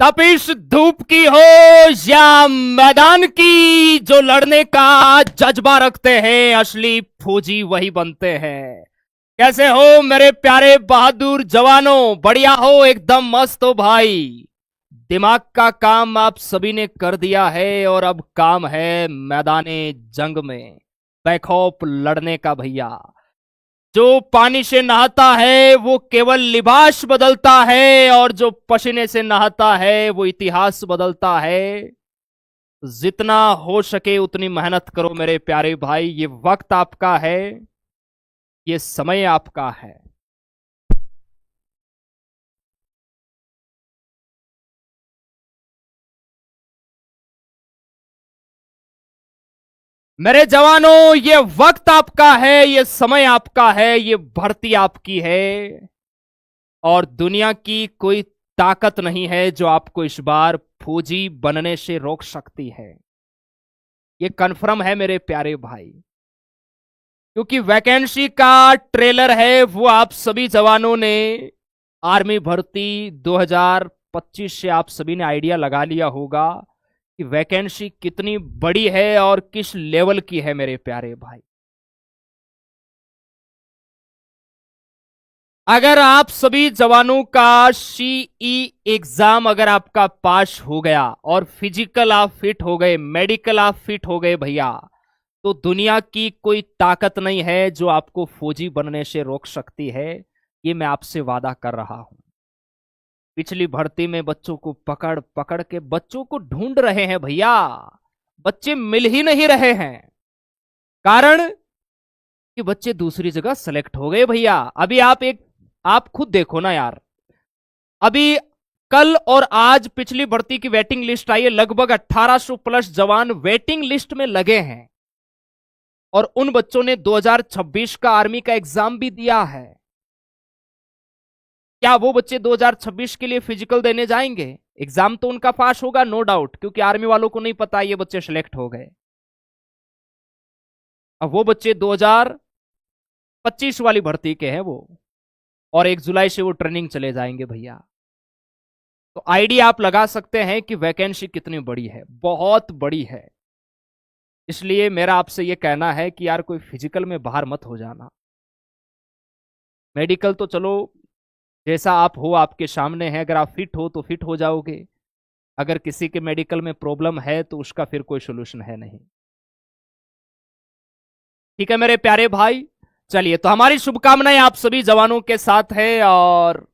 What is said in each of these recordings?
तपिश धूप की हो या मैदान की, जो लड़ने का जज्बा रखते हैं असली फौजी वही बनते हैं। कैसे हो मेरे प्यारे बहादुर जवानों? बढ़िया हो? एकदम मस्त हो भाई। दिमाग का काम आप सभी ने कर दिया है और अब काम है मैदाने जंग में बैखौफ लड़ने का भैया। जो पानी से नहाता है वो केवल लिबास बदलता है, और जो पसीने से नहाता है वो इतिहास बदलता है। जितना हो सके उतनी मेहनत करो मेरे प्यारे भाई। ये वक्त आपका है, ये समय आपका है। मेरे जवानों, ये वक्त आपका है, ये समय आपका है, ये भर्ती आपकी है। और दुनिया की कोई ताकत नहीं है जो आपको इस बार फौजी बनने से रोक सकती है। ये कन्फर्म है मेरे प्यारे भाई, क्योंकि वैकेंसी का ट्रेलर है वो आप सभी जवानों ने आर्मी भर्ती 2025 से आप सभी ने आइडिया लगा लिया होगा कि वैकेंसी कितनी बड़ी है और किस लेवल की है मेरे प्यारे भाई। अगर आप सभी जवानों का सीई एग्जाम अगर आपका पास हो गया और फिजिकल आप फिट हो गए, मेडिकल आप फिट हो गए भैया, तो दुनिया की कोई ताकत नहीं है जो आपको फौजी बनने से रोक सकती है। ये मैं आपसे वादा कर रहा हूं। पिछली भर्ती में बच्चों को पकड़ पकड़ के बच्चों को ढूंढ रहे हैं भैया, बच्चे मिल ही नहीं रहे हैं। कारण कि बच्चे दूसरी जगह सेलेक्ट हो गए भैया। अभी आप खुद देखो ना यार। अभी कल और आज पिछली भर्ती की वेटिंग लिस्ट आई है, लगभग 1800 प्लस जवान वेटिंग लिस्ट में लगे हैं। और उन बच्चों ने 2026 का आर्मी का एग्जाम भी दिया है। क्या वो बच्चे 2026 के लिए फिजिकल देने जाएंगे? एग्जाम तो उनका पास होगा नो डाउट, क्योंकि आर्मी वालों को नहीं पता ये बच्चे सिलेक्ट हो गए। अब वो बच्चे 2025 वाली भर्ती के हैं वो, और 1 जुलाई से वो ट्रेनिंग चले जाएंगे भैया। तो आइडिया आप लगा सकते हैं कि वैकेंसी कितनी बड़ी है, बहुत बड़ी है। इसलिए मेरा आपसे यह कहना है कि यार कोई फिजिकल में बाहर मत हो जाना। मेडिकल तो चलो जैसा आप हो आपके सामने है, अगर आप फिट हो तो फिट हो जाओगे। अगर किसी के मेडिकल में प्रॉब्लम है तो उसका फिर कोई सोल्यूशन है नहीं। ठीक है मेरे प्यारे भाई, चलिए तो हमारी शुभकामनाएं आप सभी जवानों के साथ है, और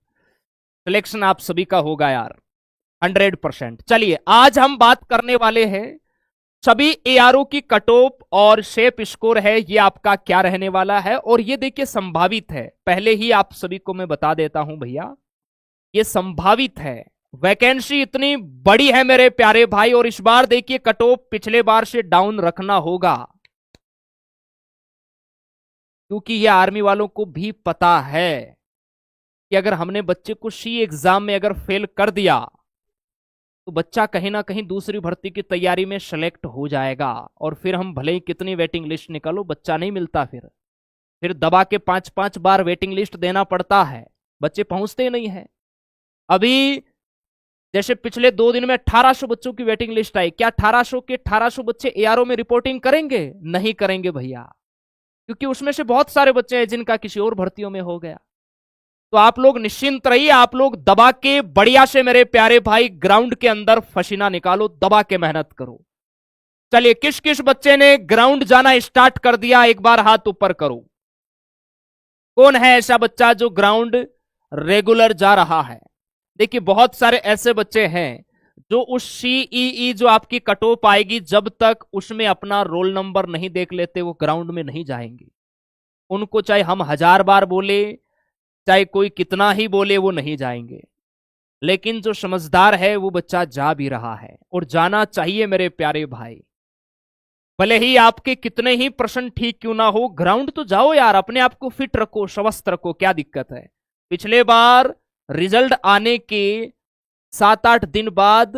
सिलेक्शन आप सभी का होगा यार 100%। चलिए आज हम बात करने वाले हैं सभी एआरओ की कट ऑफ और शेप स्कोर है ये आपका क्या रहने वाला है। और ये देखिए संभावित है, पहले ही आप सभी को मैं बता देता हूं भैया, ये संभावित है। वैकेंसी इतनी बड़ी है मेरे प्यारे भाई, और इस बार देखिए कट ऑफ पिछले बार से डाउन रखना होगा, क्योंकि ये आर्मी वालों को भी पता है कि अगर हमने बच्चे को सी एग्जाम में अगर फेल कर दिया तो बच्चा कहीं ना कहीं दूसरी भर्ती की तैयारी में सेलेक्ट हो जाएगा, और फिर हम भले ही कितनी वेटिंग लिस्ट निकालो बच्चा नहीं मिलता। फिर दबा के 5-5 बार वेटिंग लिस्ट देना पड़ता है, बच्चे पहुंचते ही नहीं है। अभी जैसे पिछले 2 दिन में 1800 बच्चों की वेटिंग लिस्ट आई, क्या 1800 के 1800 बच्चे एआरओ में रिपोर्टिंग करेंगे? नहीं करेंगे भैया, क्योंकि उसमें से बहुत सारे बच्चे हैं जिनका किसी और भर्तियों में हो गया। तो आप लोग निश्चिंत रहिए, आप लोग दबा के बढ़िया से मेरे प्यारे भाई ग्राउंड के अंदर पसीना निकालो, दबा के मेहनत करो। चलिए किस किस बच्चे ने ग्राउंड जाना स्टार्ट कर दिया, एक बार हाथ ऊपर करो। कौन है ऐसा बच्चा जो ग्राउंड रेगुलर जा रहा है? देखिए बहुत सारे ऐसे बच्चे हैं जो उस सीईई जो आपकी कट ऑफ आएगी जब तक उसमें अपना रोल नंबर नहीं देख लेते वो ग्राउंड में नहीं जाएंगे। उनको चाहे हम 1000 बार बोले, चाहे कोई कितना ही बोले, वो नहीं जाएंगे। लेकिन जो समझदार है वो बच्चा जा भी रहा है, और जाना चाहिए मेरे प्यारे भाई। भले ही आपके कितने ही प्रश्न ठीक क्यों ना हो, ग्राउंड तो जाओ यार, अपने आप को फिट रखो, स्वस्थ रखो, क्या दिक्कत है। पिछले बार रिजल्ट आने के 7-8 दिन बाद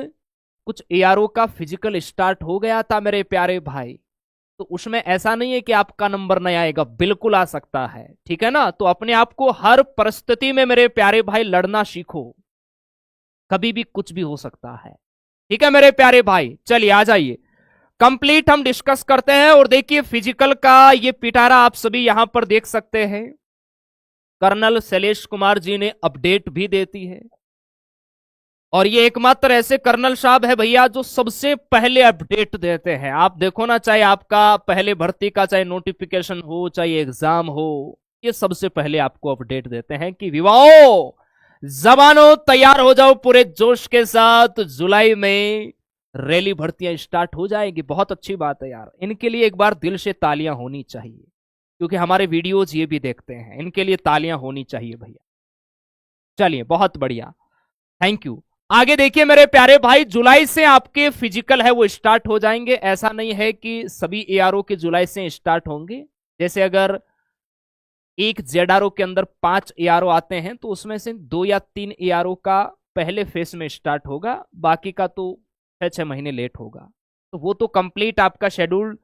कुछ एआरओ का फिजिकल स्टार्ट हो गया था मेरे प्यारे भाई। तो उसमें ऐसा नहीं है कि आपका नंबर नहीं आएगा, बिल्कुल आ सकता है, ठीक है ना। तो अपने आप को हर परिस्थिति में मेरे प्यारे भाई लड़ना सीखो। कभी भी कुछ भी हो सकता है। ठीक है मेरे प्यारे भाई, चलिए आ जाइए, कंप्लीट हम डिस्कस करते हैं। और देखिए फिजिकल का ये पिटारा आप सभी यहां पर देख सकते हैं, कर्नल शैलेश कुमार जी ने अपडेट भी देती है। और ये एकमात्र ऐसे कर्नल साहब है भैया जो सबसे पहले अपडेट देते हैं। आप देखो ना, चाहे आपका पहले भर्ती का चाहे नोटिफिकेशन हो चाहे एग्जाम हो, ये सबसे पहले आपको अपडेट देते हैं कि विवाओ जवानों तैयार हो जाओ पूरे जोश के साथ, जुलाई में रैली भर्तियां स्टार्ट हो जाएगी। बहुत अच्छी बात है यार, इनके लिए एक बार दिल से तालियां होनी चाहिए, क्योंकि हमारे वीडियोज ये भी देखते हैं, इनके लिए तालियां होनी चाहिए भैया। चलिए बहुत बढ़िया, थैंक यू। आगे देखिए मेरे प्यारे भाई, जुलाई से आपके फिजिकल है वो स्टार्ट हो जाएंगे। ऐसा नहीं है कि सभी एआरओ के जुलाई से स्टार्ट होंगे। जैसे अगर एक जेडआरओ के अंदर 5 एआरओ आते हैं तो उसमें से 2 या 3 एआरओ का पहले फेस में स्टार्ट होगा, बाकी का तो 6-6 महीने लेट होगा। तो वो तो कंप्लीट आपका शेड्यूल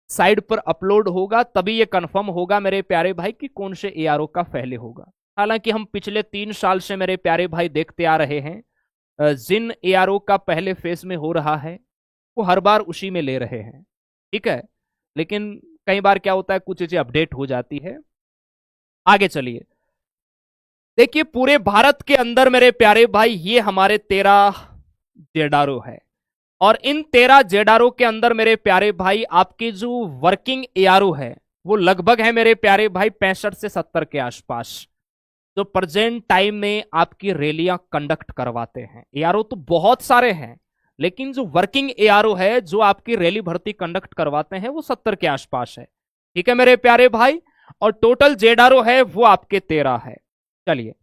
साइड पर अपलोड होगा, तभी ये कंफर्म होगा मेरे प्यारे भाई कि कौन से एआरओ का पहले होगा। हालांकि हम पिछले 3 साल से मेरे प्यारे भाई देखते आ रहे हैं, जिन एआरओ का पहले फेस में हो रहा है वो हर बार उसी में ले रहे हैं। ठीक है, लेकिन कई बार क्या होता है, कुछ चीजें अपडेट हो जाती है। आगे चलिए, देखिए पूरे भारत के अंदर मेरे प्यारे भाई ये हमारे 13 जेडारो है। और इन 13 जेडारो के अंदर मेरे प्यारे भाई आपकी जो वर्किंग एआरओ है वो लगभग है मेरे प्यारे भाई 65 से 70 के आसपास, जो प्रेजेंट टाइम में आपकी रैलियां कंडक्ट करवाते हैं। एआरओ तो बहुत सारे हैं, लेकिन जो वर्किंग एआरओ है जो आपकी रैली भर्ती कंडक्ट करवाते हैं वो 70 के आसपास है। ठीक है मेरे प्यारे भाई, और टोटल जेडारो है वो आपके 13 है। चलिए,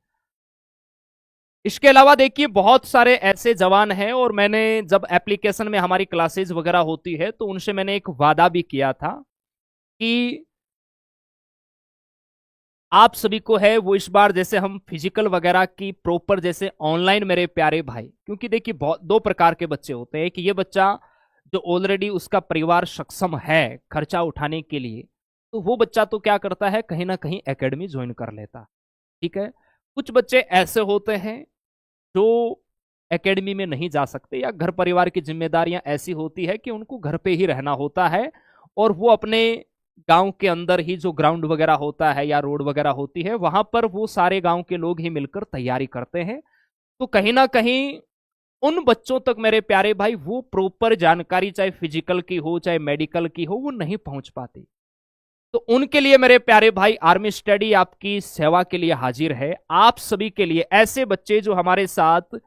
इसके अलावा देखिए बहुत सारे ऐसे जवान हैं, और मैंने जब एप्लीकेशन में हमारी क्लासेस वगैरह होती है तो उनसे मैंने एक वादा भी किया था कि आप सभी को है वो इस बार जैसे हम फिजिकल वगैरह की प्रॉपर जैसे ऑनलाइन मेरे प्यारे भाई, क्योंकि देखिए बहुत 2 प्रकार के बच्चे होते हैं कि ये बच्चा जो ऑलरेडी उसका परिवार सक्षम है खर्चा उठाने के लिए, तो वो बच्चा तो क्या करता है कहीं ना कहीं एकेडमी ज्वाइन कर लेता। ठीक है, कुछ बच्चे ऐसे होते हैं जो एकेडमी में नहीं जा सकते, या घर परिवार की जिम्मेदारियां ऐसी होती है कि उनको घर पे ही रहना होता है, और वो अपने गांव के अंदर ही जो ग्राउंड वगैरह होता है या रोड वगैरह होती है वहां पर वो सारे गांव के लोग ही मिलकर तैयारी करते हैं। तो कहीं ना कहीं उन बच्चों तक मेरे प्यारे भाई वो प्रॉपर जानकारी चाहे फिजिकल की हो चाहे मेडिकल की हो वो नहीं पहुंच पाती। तो उनके लिए मेरे प्यारे भाई आर्मी स्टडी आपकी सेवा के लिए हाजिर है। आप सभी के लिए ऐसे बच्चे जो हमारे साथ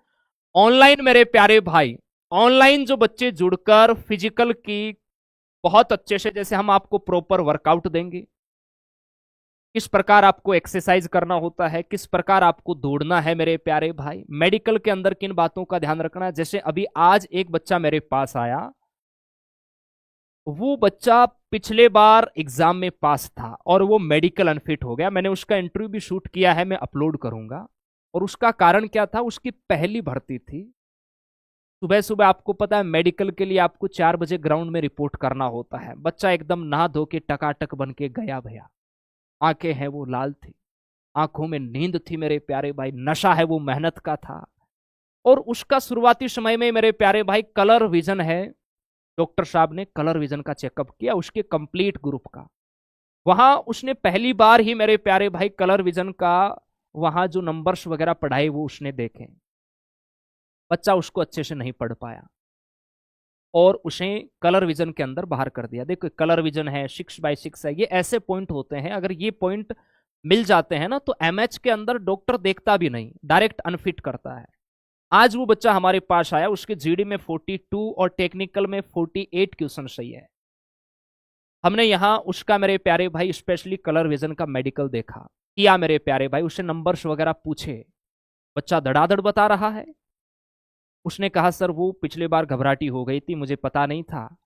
ऑनलाइन मेरे प्यारे भाई ऑनलाइन जो बच्चे जुड़कर फिजिकल की बहुत अच्छे से, जैसे हम आपको प्रॉपर वर्कआउट देंगे, किस प्रकार आपको एक्सरसाइज करना होता है, किस प्रकार आपको दौड़ना है मेरे प्यारे भाई, मेडिकल के अंदर किन बातों का ध्यान रखना है। जैसे अभी आज एक बच्चा मेरे पास आया, वो बच्चा पिछले बार एग्जाम में पास था और वो मेडिकल अनफिट हो गया। मैंने उसका इंटरव्यू भी शूट किया है, मैं अपलोड करूंगा। और उसका कारण क्या था, उसकी पहली भर्ती थी। सुबह सुबह आपको पता है मेडिकल के लिए आपको 4 बजे ग्राउंड में रिपोर्ट करना होता है। बच्चा एकदम नहा धो के टकाटक बन के गया भैया, आंखें हैं वो लाल थी, आंखों में नींद थी मेरे प्यारे भाई, नशा है वो मेहनत का था। और उसका शुरुआती समय में मेरे प्यारे भाई कलर विजन है, डॉक्टर साहब ने कलर विजन का चेकअप किया उसके कंप्लीट ग्रुप का। वहां उसने पहली बार ही मेरे प्यारे भाई कलर विजन का वहां जो नंबर्स वगैरह पढ़ाए वो उसने देखे। बच्चा उसको अच्छे से नहीं पढ़ पाया और उसे कलर विजन के अंदर बाहर कर दिया। देखो कलर विजन है, 6x6 है, ये ऐसे पॉइंट होते हैं, अगर ये पॉइंट मिल जाते हैं ना तो एमएच के अंदर डॉक्टर देखता भी नहीं, डायरेक्ट अनफिट करता है। आज वो बच्चा हमारे पास आया, उसके जीडी में 42 और टेक्निकल में 48 क्वेश्चन सही है। हमने यहां उसका मेरे प्यारे भाई स्पेशली कलर विजन का मेडिकल देखा किया मेरे प्यारे भाई, उससे नंबर्स वगैरह पूछे, बच्चा धड़ाधड़ बता रहा है। उसने कहा सर वो पिछली बार घबराहटी हो गई थी, मुझे पता नहीं था,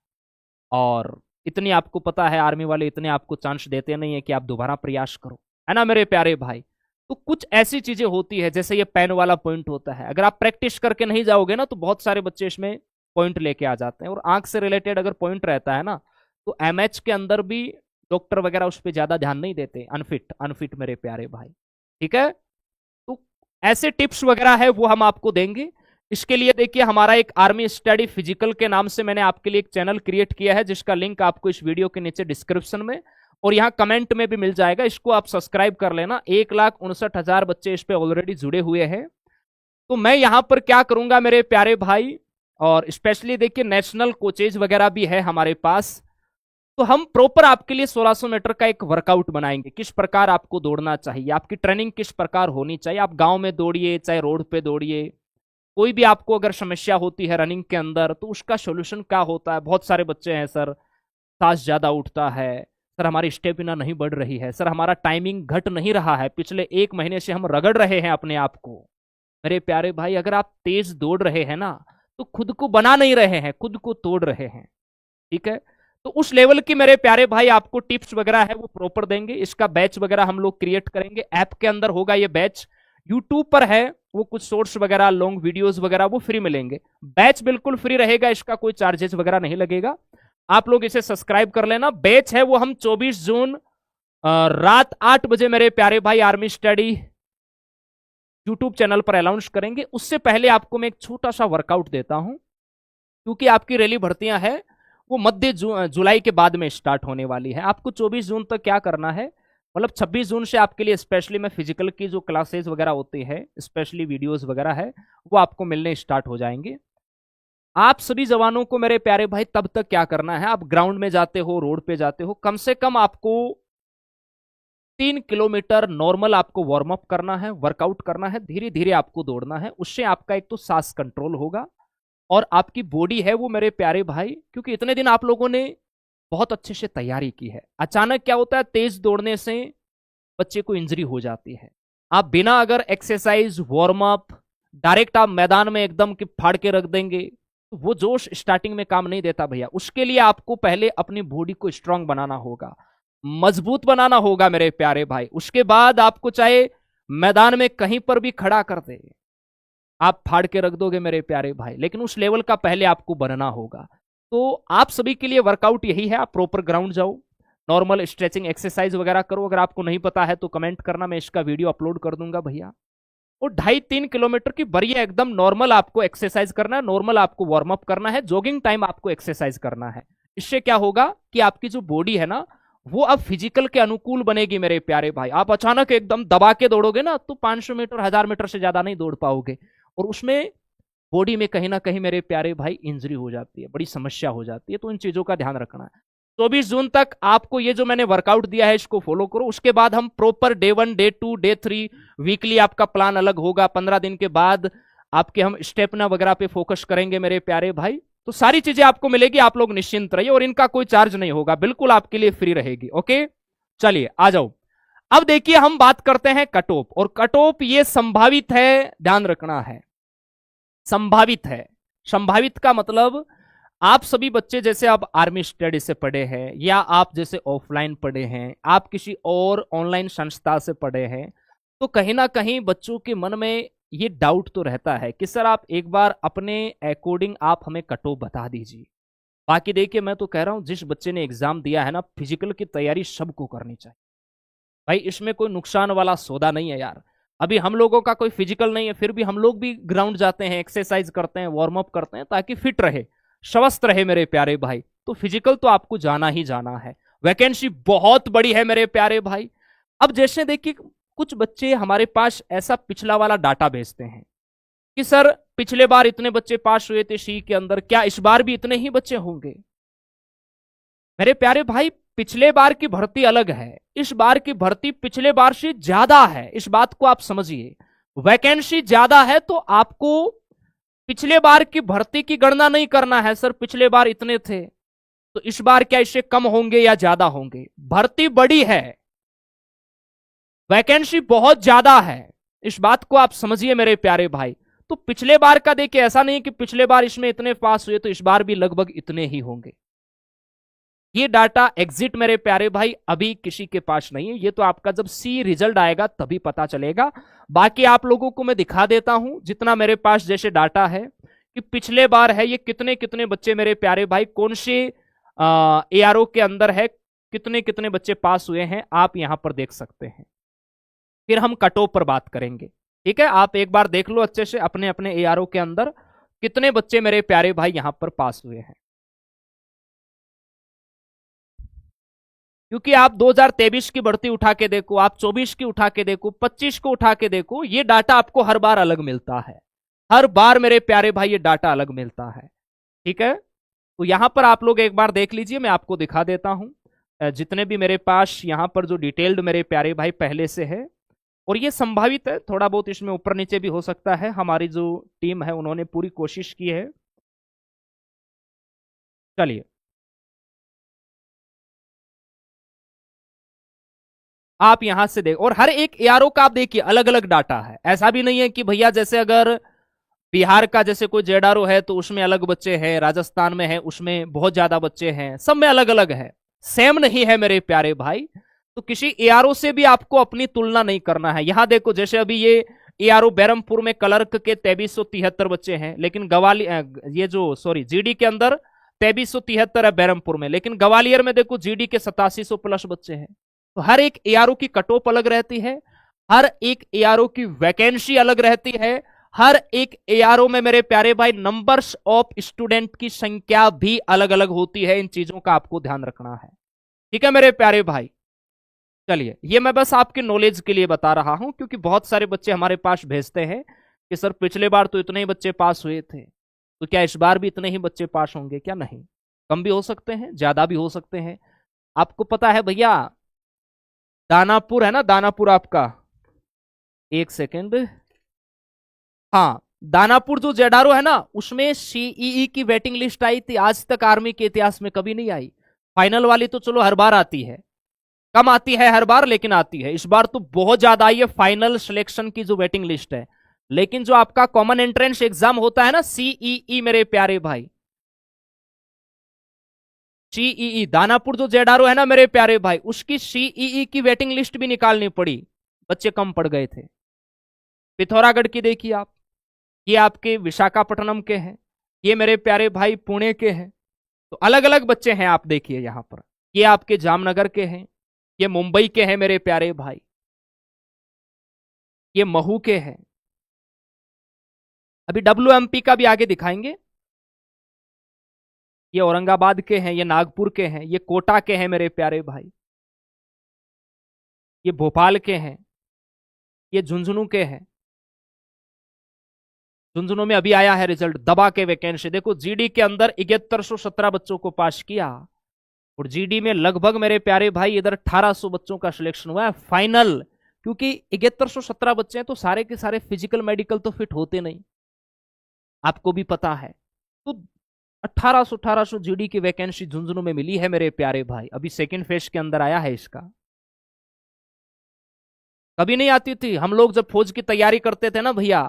और इतनी आपको पता है आर्मी वाले इतने आपको चांस देते नहीं है कि आप दोबारा प्रयास करो, है ना मेरे प्यारे भाई। तो कुछ ऐसी चीजें होती है, जैसे ये पेन वाला पॉइंट होता है, अगर आप प्रैक्टिस करके नहीं जाओगे ना तो बहुत सारे बच्चे इसमें पॉइंट लेके आ जाते हैं। और आंख से रिलेटेड अगर पॉइंट रहता है ना तो एमएच के अंदर भी डॉक्टर वगैरह उस पर ज्यादा ध्यान नहीं देते, अनफिट अनफिट मेरे प्यारे भाई। ठीक है, तो ऐसे टिप्स वगैरह है वो हम आपको देंगे। इसके लिए देखिए हमारा एक आर्मी स्टडी फिजिकल के नाम से मैंने आपके लिए एक चैनल क्रिएट किया है, जिसका लिंक आपको इस वीडियो के नीचे डिस्क्रिप्शन में और यहाँ कमेंट में भी मिल जाएगा। इसको आप सब्सक्राइब कर लेना। 1,59,000 बच्चे इस पे ऑलरेडी जुड़े हुए हैं। तो मैं यहाँ पर क्या करूंगा मेरे प्यारे भाई, और स्पेशली देखिए नेशनल कोचेज वगैरह भी है हमारे पास, तो हम प्रॉपर आपके लिए 1600 मीटर का एक वर्कआउट बनाएंगे। किस प्रकार आपको दौड़ना चाहिए, आपकी ट्रेनिंग किस प्रकार होनी चाहिए, आप गांव में दौड़िए चाहे रोड पे दौड़िए, कोई भी आपको अगर समस्या होती है रनिंग के अंदर तो उसका सोल्यूशन क्या होता है। बहुत सारे बच्चे हैं सर, सांस ज्यादा उठता है सर, हमारी स्टेमिना नहीं बढ़ रही है सर, हमारा टाइमिंग घट नहीं रहा है, पिछले 1 महीने से हम रगड़ रहे हैं अपने आप को। मेरे प्यारे भाई, अगर आप तेज दौड़ रहे हैं ना तो खुद को बना नहीं रहे हैं, खुद को तोड़ रहे हैं। ठीक है, तो उस लेवल की मेरे प्यारे भाई आपको टिप्स वगैरह है वो प्रॉपर देंगे। इसका बैच वगैरह हम लोग क्रिएट करेंगे, ऐप के अंदर होगा ये बैच, यूट्यूब पर है वो, कुछ शॉर्ट्स वगैरह लॉन्ग वीडियोस वगैरह वो फ्री मिलेंगे। बैच बिल्कुल फ्री रहेगा, इसका कोई चार्जेस वगैरह नहीं लगेगा। आप लोग इसे सब्सक्राइब कर लेना। बैच है वो हम 24 जून रात 8 बजे मेरे प्यारे भाई आर्मी स्टडी यूट्यूब चैनल पर अनाउंस करेंगे। उससे पहले आपको मैं एक छोटा सा वर्कआउट देता हूं, क्योंकि आपकी रैली भर्तियां हैं वो मध्य जुलाई के बाद में स्टार्ट होने वाली है। आपको 24 जून तक क्या करना है, मतलब 26 जून से आपके लिए स्पेशली मैं फिजिकल की जो क्लासेस वगैरह होती है, स्पेशली वीडियोस वगैरह है वो आपको मिलने स्टार्ट हो जाएंगे। आप सभी जवानों को मेरे प्यारे भाई तब तक क्या करना है, आप ग्राउंड में जाते हो, रोड पे जाते हो, कम से कम आपको 3 किलोमीटर नॉर्मल आपको वार्म अप करना है, वर्कआउट करना है, धीरे धीरे आपको दौड़ना है। उससे आपका एक तो सांस कंट्रोल होगा और आपकी बॉडी है वो मेरे प्यारे भाई, क्योंकि इतने दिन आप लोगों ने बहुत अच्छे से तैयारी की है, अचानक क्या होता है तेज दौड़ने से बच्चे को इंजरी हो जाती है। आप बिना अगर एक्सरसाइज वार्म अप डायरेक्ट आप मैदान में एकदम कि फाड़ के रख देंगे तो वो जोश स्टार्टिंग में काम नहीं देता भैया। उसके लिए आपको पहले अपनी बॉडी को स्ट्रांग बनाना होगा, मजबूत बनाना होगा मेरे प्यारे भाई। उसके बाद आपको चाहे मैदान में कहीं पर भी खड़ा कर दे, आप फाड़ के रख दोगे मेरे प्यारे भाई, लेकिन उस लेवल का पहले आपको बनना होगा। तो आप सभी के लिए वर्कआउट यही है, आप प्रॉपर ग्राउंड जाओ, नॉर्मल स्ट्रेचिंग एक्सरसाइज वगैरह करो। अगर आपको नहीं पता है तो कमेंट करना, मैं इसका वीडियो अपलोड कर दूंगा भैया। और 2.5-3 किलोमीटर की बढ़िया एकदम नॉर्मल आपको एक्सरसाइज करना है, नॉर्मल आपको वार्म अप करना है, जॉगिंग टाइम आपको एक्सरसाइज करना है। इससे क्या होगा कि आपकी जो बॉडी है ना वो अब फिजिकल के अनुकूल बनेगी मेरे प्यारे भाई। आप अचानक एकदम दबा के दौड़ोगे ना तो 500 मीटर 1000 मीटर से ज्यादा नहीं दौड़ पाओगे, और उसमें बॉडी में कहीं ना कहीं मेरे प्यारे भाई इंजरी हो जाती है, बड़ी समस्या हो जाती है। तो इन चीजों का ध्यान रखना है। 24 जून तक आपको ये जो मैंने वर्कआउट दिया है इसको फॉलो करो। उसके बाद हम proper day 1 day 2 day 3 weekly आपका प्लान अलग होगा। 15 दिन के बाद आपके हम स्टेमिना वगैरह पे फोकस करेंगे मेरे प्यारे भाई। तो सारी चीजें आपको मिलेगी, आप लोग निश्चिंत रहिए, और इनका कोई चार्ज नहीं होगा, बिल्कुल आपके लिए फ्री रहेगी। ओके, चलिए आ जाओ। अब देखिए हम बात करते हैं कट ऑफ, और कट ऑफ ये संभावित है, ध्यान रखना है, संभावित है। संभावित का मतलब आप सभी बच्चे जैसे आप आर्मी स्टडी से पढ़े हैं, या आप जैसे ऑफलाइन पढ़े हैं, आप किसी और ऑनलाइन संस्था से पढ़े हैं, तो कहीं ना कहीं बच्चों के मन में ये डाउट तो रहता है कि सर आप एक बार अपने अकॉर्डिंग आप हमें कट ऑफ बता दीजिए। बाकी देखिए मैं तो कह रहा हूं जिस बच्चे ने एग्जाम दिया है ना, फिजिकल की तैयारी सबको करनी चाहिए भाई, इसमें कोई नुकसान वाला सौदा नहीं है यार। अभी हम लोगों का कोई फिजिकल नहीं है, फिर भी हम लोग भी ग्राउंड जाते हैं, एक्सरसाइज करते हैं, वार्म अप करते हैं, ताकि फिट रहे, स्वस्थ रहे मेरे प्यारे भाई। तो फिजिकल तो आपको जाना ही जाना है। वैकेंसी बहुत बड़ी है मेरे प्यारे भाई। अब जैसे देखिए कुछ बच्चे हमारे पास ऐसा पिछला वाला डाटा भेजते हैं कि सर पिछले बार इतने बच्चे पास हुए थे सी के अंदर, क्या इस बार भी इतने ही बच्चे होंगे? मेरे प्यारे भाई पिछले बार की भर्ती अलग है, इस बार की भर्ती पिछले बार से ज्यादा है, इस बात को आप समझिए। वैकेंसी ज्यादा है तो आपको पिछले बार की भर्ती की गणना नहीं करना है, सर पिछले बार इतने थे तो इस बार क्या इससे कम होंगे या ज्यादा होंगे। भर्ती बड़ी है, वैकेंसी बहुत ज्यादा है, इस बात को आप समझिए मेरे प्यारे भाई। तो पिछले बार का देखिए ऐसा नहीं कि पिछले बार इसमें इतने पास हुए तो इस बार भी लगभग इतने ही होंगे। ये डाटा एग्जिट मेरे प्यारे भाई अभी किसी के पास नहीं है, ये तो आपका जब सी रिजल्ट आएगा तभी पता चलेगा। बाकी आप लोगों को मैं दिखा देता हूं जितना मेरे पास जैसे डाटा है कि पिछले बार है ये कितने कितने बच्चे मेरे प्यारे भाई कौन से एआरओ के अंदर है, कितने कितने बच्चे पास हुए हैं, आप यहां पर देख सकते हैं। फिर हम कट ऑफ पर बात करेंगे। ठीक है, आप एक बार देख लो अच्छे से अपने अपने एआरओ के अंदर कितने बच्चे मेरे प्यारे भाई यहां पर पास हुए हैं। क्योंकि आप 2023 की भर्ती उठा के देखो, आप 24 की उठा के देखो, 25 को उठा के देखो, ये डाटा आपको हर बार अलग मिलता है। हर बार मेरे प्यारे भाई ये डाटा अलग मिलता है। ठीक है, तो यहां पर आप लोग एक बार देख लीजिए, मैं आपको दिखा देता हूं जितने भी मेरे पास यहां पर जो डिटेल्ड मेरे प्यारे भाई पहले से है। और ये संभावित है थोड़ा बहुत इसमें ऊपर नीचे भी हो सकता है, हमारी जो टीम है उन्होंने पूरी कोशिश की है। चलिए, आप यहां से देख, और हर एक एआरओ का आप देखिए अलग अलग डाटा है। ऐसा भी नहीं है कि भैया जैसे अगर बिहार का जैसे कोई जेडारो है तो उसमें अलग बच्चे हैं, राजस्थान में है उसमें बहुत ज्यादा बच्चे हैं, सब में अलग अलग है, सेम नहीं है मेरे प्यारे भाई। तो किसी एआरओ से भी आपको अपनी तुलना नहीं करना है। यहां देखो जैसे अभी ये एआरओ बैरमपुर में क्लर्क के 2373 बच्चे हैं, लेकिन ये जो सॉरी जीडी के अंदर 2373 है बैरमपुर में, लेकिन ग्वालियर में देखो जीडी के 8700 प्लस बच्चे हैं। तो हर एक एआरओ की कट ऑफ अलग रहती है, हर एक एआरओ की वैकेंसी अलग रहती है, हर एक एआरओ में मेरे प्यारे भाई नंबर्स ऑफ स्टूडेंट की संख्या भी अलग अलग होती है। इन चीजों का आपको ध्यान रखना है। ठीक है मेरे प्यारे भाई, चलिए ये मैं बस आपके नॉलेज के लिए बता रहा हूं, क्योंकि बहुत सारे बच्चे हमारे पास भेजते हैं कि सर पिछले बार तो इतने ही बच्चे पास हुए थे, तो क्या इस बार भी इतने ही बच्चे पास होंगे? क्या नहीं, कम भी हो सकते हैं, ज्यादा भी हो सकते हैं। आपको पता है भैया दानापुर है ना, दानापुर आपका, एक सेकेंड, हाँ दानापुर जो जेडारो है ना उसमें सीईई की वेटिंग लिस्ट आई थी, आज तक आर्मी के इतिहास में कभी नहीं आई। फाइनल वाली तो चलो हर बार आती है, कम आती है हर बार लेकिन आती है। इस बार तो बहुत ज्यादा आई है फाइनल सिलेक्शन की जो वेटिंग लिस्ट है। लेकिन जो आपका कॉमन एंट्रेंस एग्जाम होता है ना सीईई मेरे प्यारे भाई, सीईई दानापुर जो जेडारो है ना मेरे प्यारे भाई, उसकी सीईई की वेटिंग लिस्ट भी निकालनी पड़ी, बच्चे कम पड़ गए थे। पिथौरागढ़ की देखिए आप, ये आपके विशाखापट्टनम के हैं, ये मेरे प्यारे भाई पुणे के हैं। तो अलग अलग बच्चे हैं आप देखिए यहां पर, ये आपके जामनगर के हैं, ये मुंबई के हैं मेरे प्यारे भाई, ये महू के हैं। अभी डब्ल्यूएमपी का भी आगे दिखाएंगे। ये औरंगाबाद के हैं, ये नागपुर के हैं, ये कोटा के हैं मेरे प्यारे भाई, ये भोपाल के हैं, ये झुंझुनू के हैं। झुंझुनू में अभी आया है रिजल्ट, दबा के वैकेंसी देखो, जीडी के अंदर 7117 बच्चों को पास किया, और जीडी में लगभग मेरे प्यारे भाई इधर 1800 बच्चों का सिलेक्शन हुआ है फाइनल। क्योंकि 7117 बच्चे हैं तो सारे के सारे फिजिकल मेडिकल तो फिट होते नहीं, आपको भी पता है। तो 1800 जीडी की वैकेंसी झुंझुनू में मिली है मेरे प्यारे भाई, अभी सेकेंड फेज के अंदर आया है इसका। कभी नहीं आती थी, हम लोग जब फौज की तैयारी करते थे ना भैया,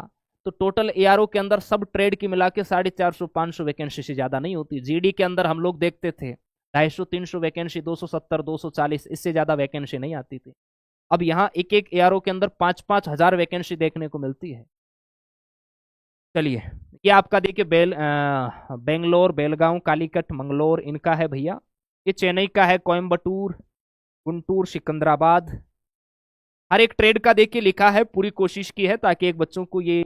तो टोटल एआरओ के अंदर सब ट्रेड की मिला के 450 500 वैकेंसी से ज्यादा नहीं होती। जीडी के अंदर हम लोग देखते थे 250 300 वैकेंसी, 270 240, इससे ज्यादा वैकेंसी नहीं आती थी। अब यहाँ एक एक एआरओ के अंदर 5-5 हजार वैकेंसी देखने को मिलती है। चलिए ये आपका देखिए बेंगलोर, बेलगांव, कालीकट, मंगलोर इनका है भैया। ये चेन्नई का है, कोयम्बटूर, गुंटूर, सिकंदराबाद। हर एक ट्रेड का देखिए लिखा है, पूरी कोशिश की है ताकि एक बच्चों को ये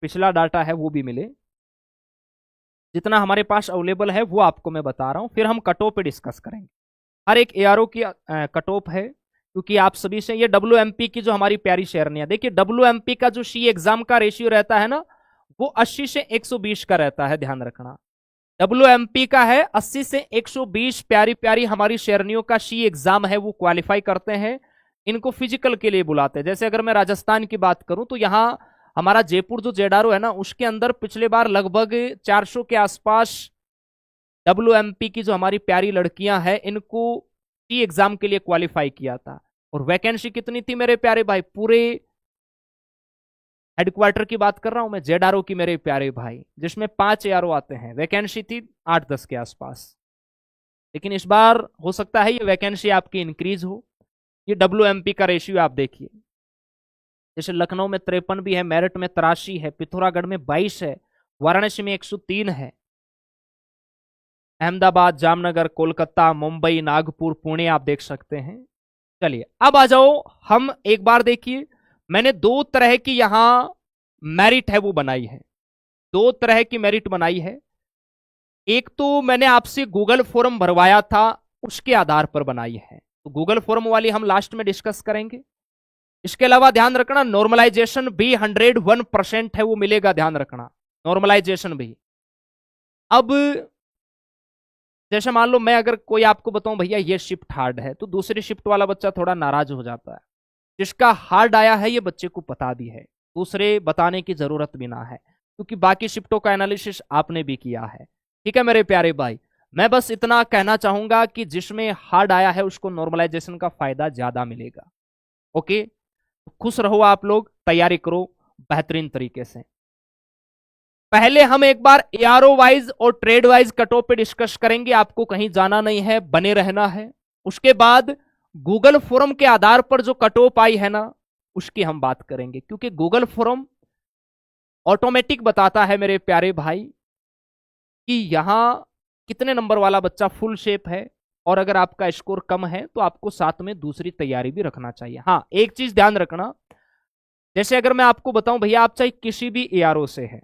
पिछला डाटा है वो भी मिले। जितना हमारे पास अवेलेबल है वो आपको मैं बता रहा हूं, फिर हम कट ऑफ पे डिस्कस करेंगे। हर एक एआरओ की कट ऑफ है, क्योंकि आप सभी से ये डब्ल्यूएमपी की जो हमारी प्यारी शेरनियां देखिए, डब्ल्यूएमपी का जो सी एग्जाम का रेशियो रहता है ना वो 80 से 120 का रहता है, ध्यान रखना। डब्ल्यूएमपी का है 80 से 120, प्यारी प्यारी हमारी शेरनियों का सी एग्जाम है वो क्वालिफाई करते हैं, इनको फिजिकल के लिए बुलाते हैं। जैसे अगर मैं राजस्थान की बात करूं तो यहाँ हमारा जयपुर जो जेडारो है ना उसके अंदर पिछले बार लगभग 400 के आसपास डब्ल्यूएमपी की जो हमारी प्यारी लड़कियां हैं इनको सी एग्जाम के लिए क्वालिफाई किया था। और वैकेंसी कितनी थी मेरे प्यारे भाई, पूरे हेडक्वार्टर की बात कर रहा हूं मैं, जेडारो की मेरे प्यारे भाई, जिसमें 5 एआरओ आते हैं, वैकेंसी थी 8-10 के आसपास। लेकिन इस बार हो सकता है ये वैकेंसी आपकी इंक्रीज हो। ये डब्ल्यूएमपी का रेशियो आप देखिए, जैसे लखनऊ में 53 भी है, मेरठ में 83 है, पिथौरागढ़ में 22 है, वाराणसी में 103 है, अहमदाबाद, जामनगर, कोलकाता, मुंबई, नागपुर, पुणे आप देख सकते हैं। चलिए अब आ जाओ, हम एक बार देखिए मैंने दो तरह की यहां मेरिट है वो बनाई है, दो तरह की मेरिट बनाई है। एक तो मैंने आपसे गूगल फॉर्म भरवाया था, उसके आधार पर बनाई है, तो गूगल फॉर्म वाली हम लास्ट में डिस्कस करेंगे। इसके अलावा ध्यान रखना नॉर्मलाइजेशन भी 101% है वो मिलेगा, ध्यान रखना नॉर्मलाइजेशन भी। अब जैसे मान लो मैं अगर कोई आपको बताऊं भैया ये शिफ्ट हार्ड है, तो दूसरी शिफ्ट वाला बच्चा थोड़ा नाराज हो जाता है। जिसका हार्ड आया है ये बच्चे को पता भी है, दूसरे बताने की जरूरत भी ना है, क्योंकि बाकी शिफ्टों का एनालिसिस आपने भी किया है। ठीक है मेरे प्यारे भाई, मैं बस इतना कहना चाहूंगा कि जिसमें हार्ड आया है उसको नॉर्मलाइजेशन का फायदा ज्यादा मिलेगा। ओके, खुश रहो आप लोग, तैयारी करो बेहतरीन तरीके से। पहले हम एक बार एआरओ वाइज और ट्रेड वाइज कट ऑफ पे डिस्कस करेंगे, आपको कहीं जाना नहीं है, बने रहना है। उसके बाद गूगल फॉर्म के आधार पर जो कट ऑफ आई है ना उसकी हम बात करेंगे, क्योंकि गूगल फॉर्म ऑटोमेटिक बताता है मेरे प्यारे भाई कि यहां कितने नंबर वाला बच्चा फुल शेप है, और अगर आपका स्कोर कम है तो आपको साथ में दूसरी तैयारी भी रखना चाहिए। हाँ, एक चीज ध्यान रखना, जैसे अगर मैं आपको बताऊं भैया आप चाहे किसी भी एआरओ से है,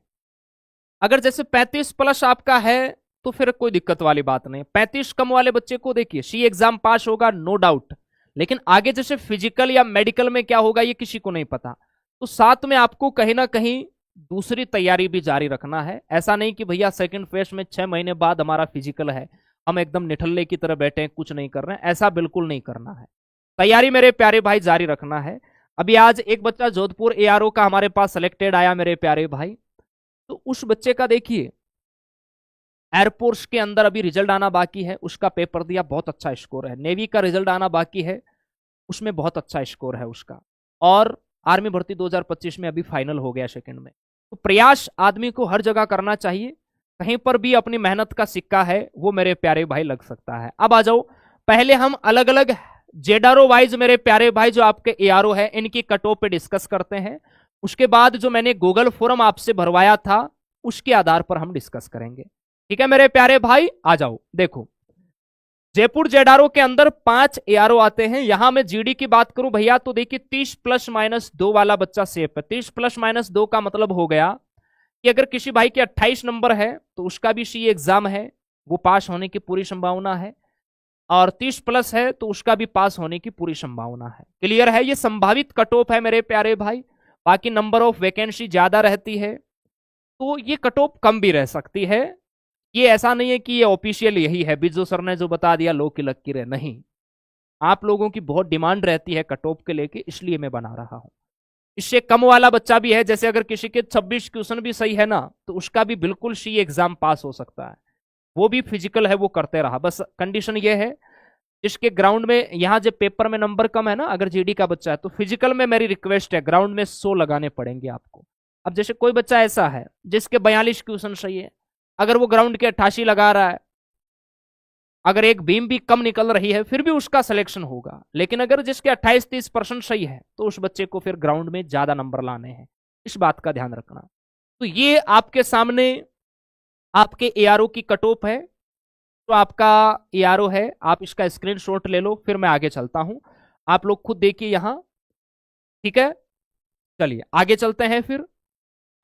अगर जैसे 35 प्लस आपका है तो फिर कोई दिक्कत वाली बात नहीं। 35 कम वाले बच्चे को देखिए सी एग्जाम पास होगा नो डाउट, लेकिन आगे जैसे फिजिकल या मेडिकल में क्या होगा ये किसी को नहीं पता, तो साथ में आपको कहीं ना कहीं दूसरी तैयारी भी जारी रखना है। ऐसा नहीं कि भैया सेकंड फेज में 6 महीने बाद हमारा फिजिकल है, हम एकदम निठल्ले की तरह बैठे हैं कुछ नहीं कर रहे हैं, ऐसा बिल्कुल नहीं करना है। तैयारी मेरे प्यारे भाई जारी रखना है। अभी आज एक बच्चा जोधपुर एआरओ का हमारे पास सिलेक्टेड आया मेरे प्यारे भाई, तो उस बच्चे का देखिए एयरफोर्स के अंदर अभी रिजल्ट आना बाकी है, उसका पेपर दिया बहुत अच्छा स्कोर है। नेवी का रिजल्ट आना बाकी है, उसमें बहुत अच्छा स्कोर है उसका, और आर्मी भर्ती 2025 में अभी फाइनल हो गया सेकंड में। तो प्रयास आदमी को हर जगह करना चाहिए, कहीं पर भी अपनी मेहनत का सिक्का है वो मेरे प्यारे भाई लग सकता है। अब आ जाओ, पहले हम अलग अलग जेडारो वाइज मेरे प्यारे भाई जो आपके एआरओ है इनकी कट ऑफ पे डिस्कस करते हैं। उसके बाद जो मैंने गूगल फॉर्म आपसे भरवाया था उसके आधार पर हम डिस्कस करेंगे। ठीक है मेरे प्यारे भाई, आ जाओ। देखो जयपुर जेडारो के अंदर 5 एआरओ आते हैं। यहां मैं जीडी की बात करूं भैया तो देखिए 30 प्लस माइनस 2 वाला बच्चा सेफ है। 30 प्लस माइनस 2 का मतलब हो गया कि अगर किसी भाई के 28 नंबर है तो उसका भी सी एग्जाम है, वो पास होने की पूरी संभावना है, और 30 प्लस है तो उसका भी पास होने की पूरी संभावना है। क्लियर है, ये संभावित कट ऑफ है मेरे प्यारे भाई। बाकी नंबर ऑफ वैकेंसी ज्यादा रहती है तो ये कट ऑफ कम भी रह सकती है। ये ऐसा नहीं है कि ये ऑफिशियल यही है, बिजू सर ने जो बता दिया लो की लकीर है, नहीं। आप लोगों की बहुत डिमांड रहती है कट ऑफ के लेके, इसलिए मैं बना रहा हूं। इससे कम वाला बच्चा भी है, जैसे अगर किसी के 26 क्वेश्चन भी सही है ना तो उसका भी बिल्कुल सी एग्जाम पास हो सकता है, वो भी फिजिकल है वो करते रहा। बस कंडीशन ये है जिसके ग्राउंड में यहाँ जब पेपर में नंबर कम है ना, अगर जीडी का बच्चा है तो फिजिकल में मेरी रिक्वेस्ट है ग्राउंड में 100 लगाने पड़ेंगे आपको। अब जैसे कोई बच्चा ऐसा है जिसके 42 क्वेश्चन सही है, अगर वो ग्राउंड के 88 लगा रहा है, अगर एक बीम भी कम निकल रही है फिर भी उसका सिलेक्शन होगा। लेकिन अगर जिसके 28-30% सही है तो उस बच्चे को फिर ग्राउंड में ज्यादा नंबर लाने हैं, इस बात का ध्यान रखना। तो ये आपके सामने आपके एआरओ की कट ऑफ है, तो आपका एआरओ है, आप इसका स्क्रीनशॉट ले लो, फिर मैं आगे चलता हूं, आप लोग खुद देखिए यहां। ठीक है, चलिए आगे चलते हैं। फिर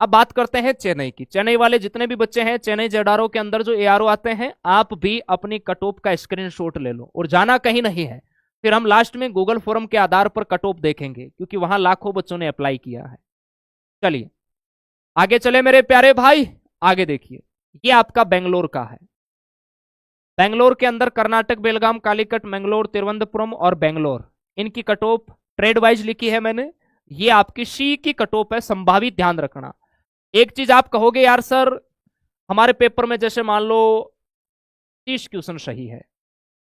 अब बात करते हैं चेन्नई की। चेन्नई वाले जितने भी बच्चे हैं चेन्नई जेडारो के अंदर जो एआरओ आते हैं, आप भी अपनी कट ऑफ का स्क्रीनशॉट ले लो, और जाना कहीं नहीं है। फिर हम लास्ट में गूगल फॉर्म के आधार पर कट ऑफ देखेंगे, क्योंकि वहां लाखों बच्चों ने अप्लाई किया है। चलिए आगे चले मेरे प्यारे भाई, आगे देखिए ये आपका बेंगलोर का है। बेंगलोर के अंदर कर्नाटक, बेलगाम, कालीकट, मंगलोर, तिरुवनंतपुरम और बेंगलोर, इनकी कट ऑफ ट्रेड वाइज लिखी है मैंने। ये आपकी सी की कट ऑफ है, संभावित, ध्यान रखना। एक चीज आप कहोगे यार सर हमारे पेपर में जैसे मान लो 30 क्वेश्चन सही है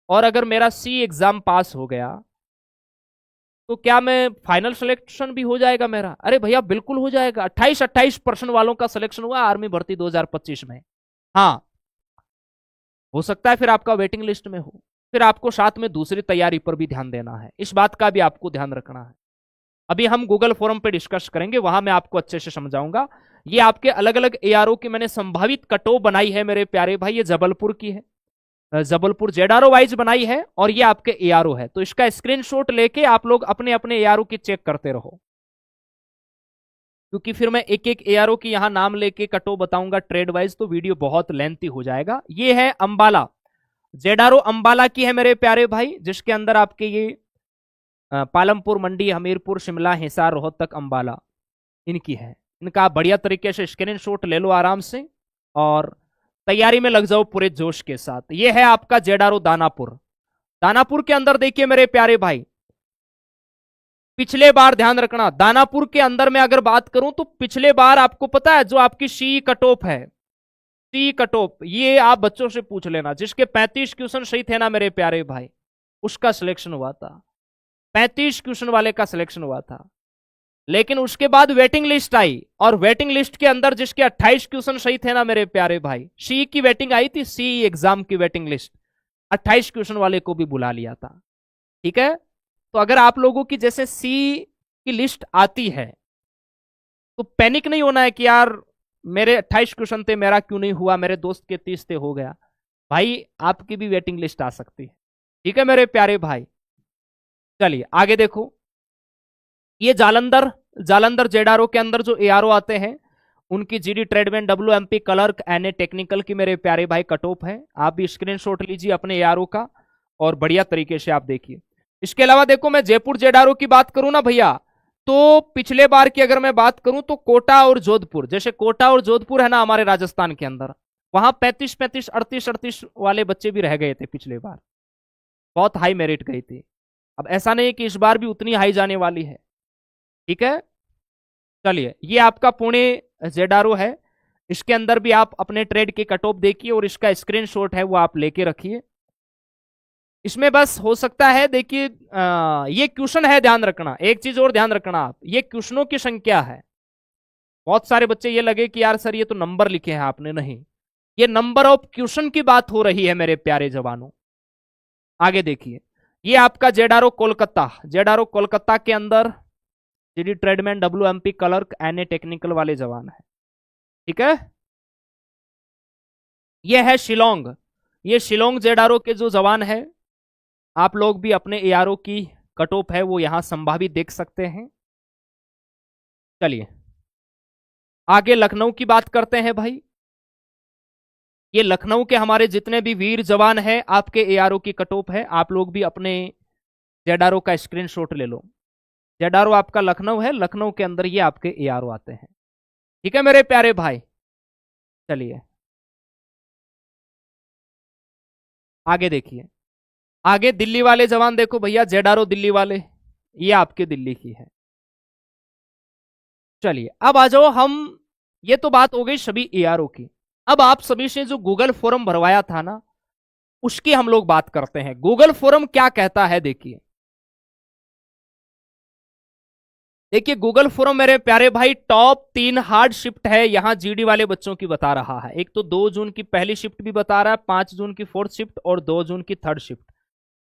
और अगर मेरा सी एग्जाम पास हो गया तो क्या मैं फाइनल सिलेक्शन भी हो जाएगा मेरा? अरे भैया बिल्कुल हो जाएगा। 28% वालों का सिलेक्शन हुआ आर्मी भर्ती 2025 में। हाँ, हो सकता है फिर आपका वेटिंग लिस्ट में हो, फिर आपको साथ में दूसरी तैयारी पर भी ध्यान देना है, इस बात का भी आपको ध्यान रखना है। अभी हम गूगल फोरम पे डिस्कस करेंगे, वहां मैं आपको अच्छे से समझाऊंगा। ये आपके अलग अलग एआरओ की मैंने संभावित कट ऑफ बनाई है मेरे प्यारे भाई। ये जबलपुर की है, जबलपुर जेडारो वाइज बनाई है, और ये आपके एआरओ है। तो इसका स्क्रीनशॉट लेके आप लोग अपने अपने एआरओ की चेक करते रहो। क्योंकि फिर मैं एक एक एआरओ की यहां नाम लेके कट ऑफ बताऊंगा ट्रेड वाइज, तो वीडियो बहुत लेंथी हो जाएगा। ये है अंबाला, जेडारो अंबाला की है मेरे प्यारे भाई, जिसके अंदर आपके ये पालमपुर, मंडी, हमीरपुर, शिमला, हिसार, रोहतक, अंबाला इनकी है। इनका आप बढ़िया तरीके से स्क्रीनशॉट ले लो आराम से और तैयारी में लग जाओ पूरे जोश के साथ। ये है आपका जेडारो दानापुर। दानापुर के अंदर देखिए मेरे प्यारे भाई, पिछले बार ध्यान रखना, दानापुर के अंदर में अगर बात करूं तो पिछले बार आपको पता है जो आपकी सी कट ऑफ है, सी कट ऑफ, ये आप बच्चों से पूछ लेना, जिसके 35 क्वेश्चन सही थे ना मेरे प्यारे भाई, उसका सिलेक्शन हुआ था। 35 क्वेश्चन वाले का सिलेक्शन हुआ था। लेकिन उसके बाद वेटिंग लिस्ट आई, और वेटिंग लिस्ट के अंदर जिसके 28 क्वेश्चन सही थे ना मेरे प्यारे भाई, सी की वेटिंग आई थी, सी एग्जाम की वेटिंग लिस्ट, 28 क्वेश्चन वाले को भी बुला लिया था। ठीक है, तो अगर आप लोगों की जैसे सी की लिस्ट आती है तो पैनिक नहीं होना है कि यार मेरे 28 क्वेश्चन थे, मेरा क्यों नहीं हुआ, मेरे दोस्त के 30 थे, हो गया। भाई आपकी भी वेटिंग लिस्ट आ सकती है। ठीक है मेरे प्यारे भाई, चलिए आगे देखो। ये जालंधर, जालंधर जेडारो के अंदर जो एआरओ आते हैं उनकी GD tradesman, WMP clerk, NA technical की मेरे प्यारे भाई कट ऑफ है। आप भी स्क्रीनशॉट लीजिए अपने एआरओ का और बढ़िया तरीके से आप देखिए। इसके अलावा देखो, मैं जयपुर जेडारो की बात करूं ना भैया, तो पिछले बार की अगर मैं बात करूं तो कोटा और जोधपुर, जैसे कोटा और जोधपुर है ना हमारे राजस्थान के अंदर, वहां 35-35, 38-38 वाले बच्चे भी रह गए थे पिछले बार, बहुत हाई मेरिट गई थी। अब ऐसा नहीं कि इस बार भी उतनी हाई जाने वाली है। ठीक है, चलिए ये आपका पुणे जेडारो है, इसके अंदर भी आप अपने ट्रेड के कट ऑफ देखिए और इसका स्क्रीनशॉट है वो आप लेके रखिए। इसमें बस हो सकता है देखिए, ये क्वेश्चन है, ध्यान रखना एक चीज और ध्यान रखना आप, ये क्वेश्चनों की संख्या है। बहुत सारे बच्चे ये लगे कि यार सर ये तो नंबर लिखे हैं आपने, नहीं, ये नंबर ऑफ क्वेश्चन की बात हो रही है मेरे प्यारे जवानों। आगे देखिए, ये आपका जेडारो कोलकाता, जेडारो कोलकाता के अंदर GD tradesman, WMP clerk, NA technical वाले जवान है। ठीक है, ये है शिलोंग, ये शिलोंग जेडारो के जो जवान है, आप लोग भी अपने एआरओ की कट ऑफ है वो यहां संभावित देख सकते हैं। चलिए आगे लखनऊ की बात करते हैं भाई। ये लखनऊ के हमारे जितने भी वीर जवान हैं आपके एआरओ की कट ऑफ है, आप लोग भी अपने जेडारो का स्क्रीनशॉट ले लो। जेडारो आपका लखनऊ है, लखनऊ के अंदर ये आपके एआरओ आते हैं। ठीक है मेरे प्यारे भाई, चलिए आगे देखिए। आगे दिल्ली वाले जवान देखो भैया, जेडारो दिल्ली वाले, ये आपके दिल्ली की है। चलिए अब आ जाओ हम, ये तो बात हो गई सभी एआरओ की। अब आप सभी से जो गूगल फॉर्म भरवाया था ना, उसकी हम लोग बात करते हैं। गूगल फॉर्म क्या कहता है देखिए, देखिए गूगल फॉर्म मेरे प्यारे भाई टॉप 3 हार्ड शिफ्ट है यहां जीडी वाले बच्चों की बता रहा है। एक तो 2 जून की पहली शिफ्ट भी बता रहा है, 5 जून की 4th शिफ्ट और 2 जून की 3rd शिफ्ट।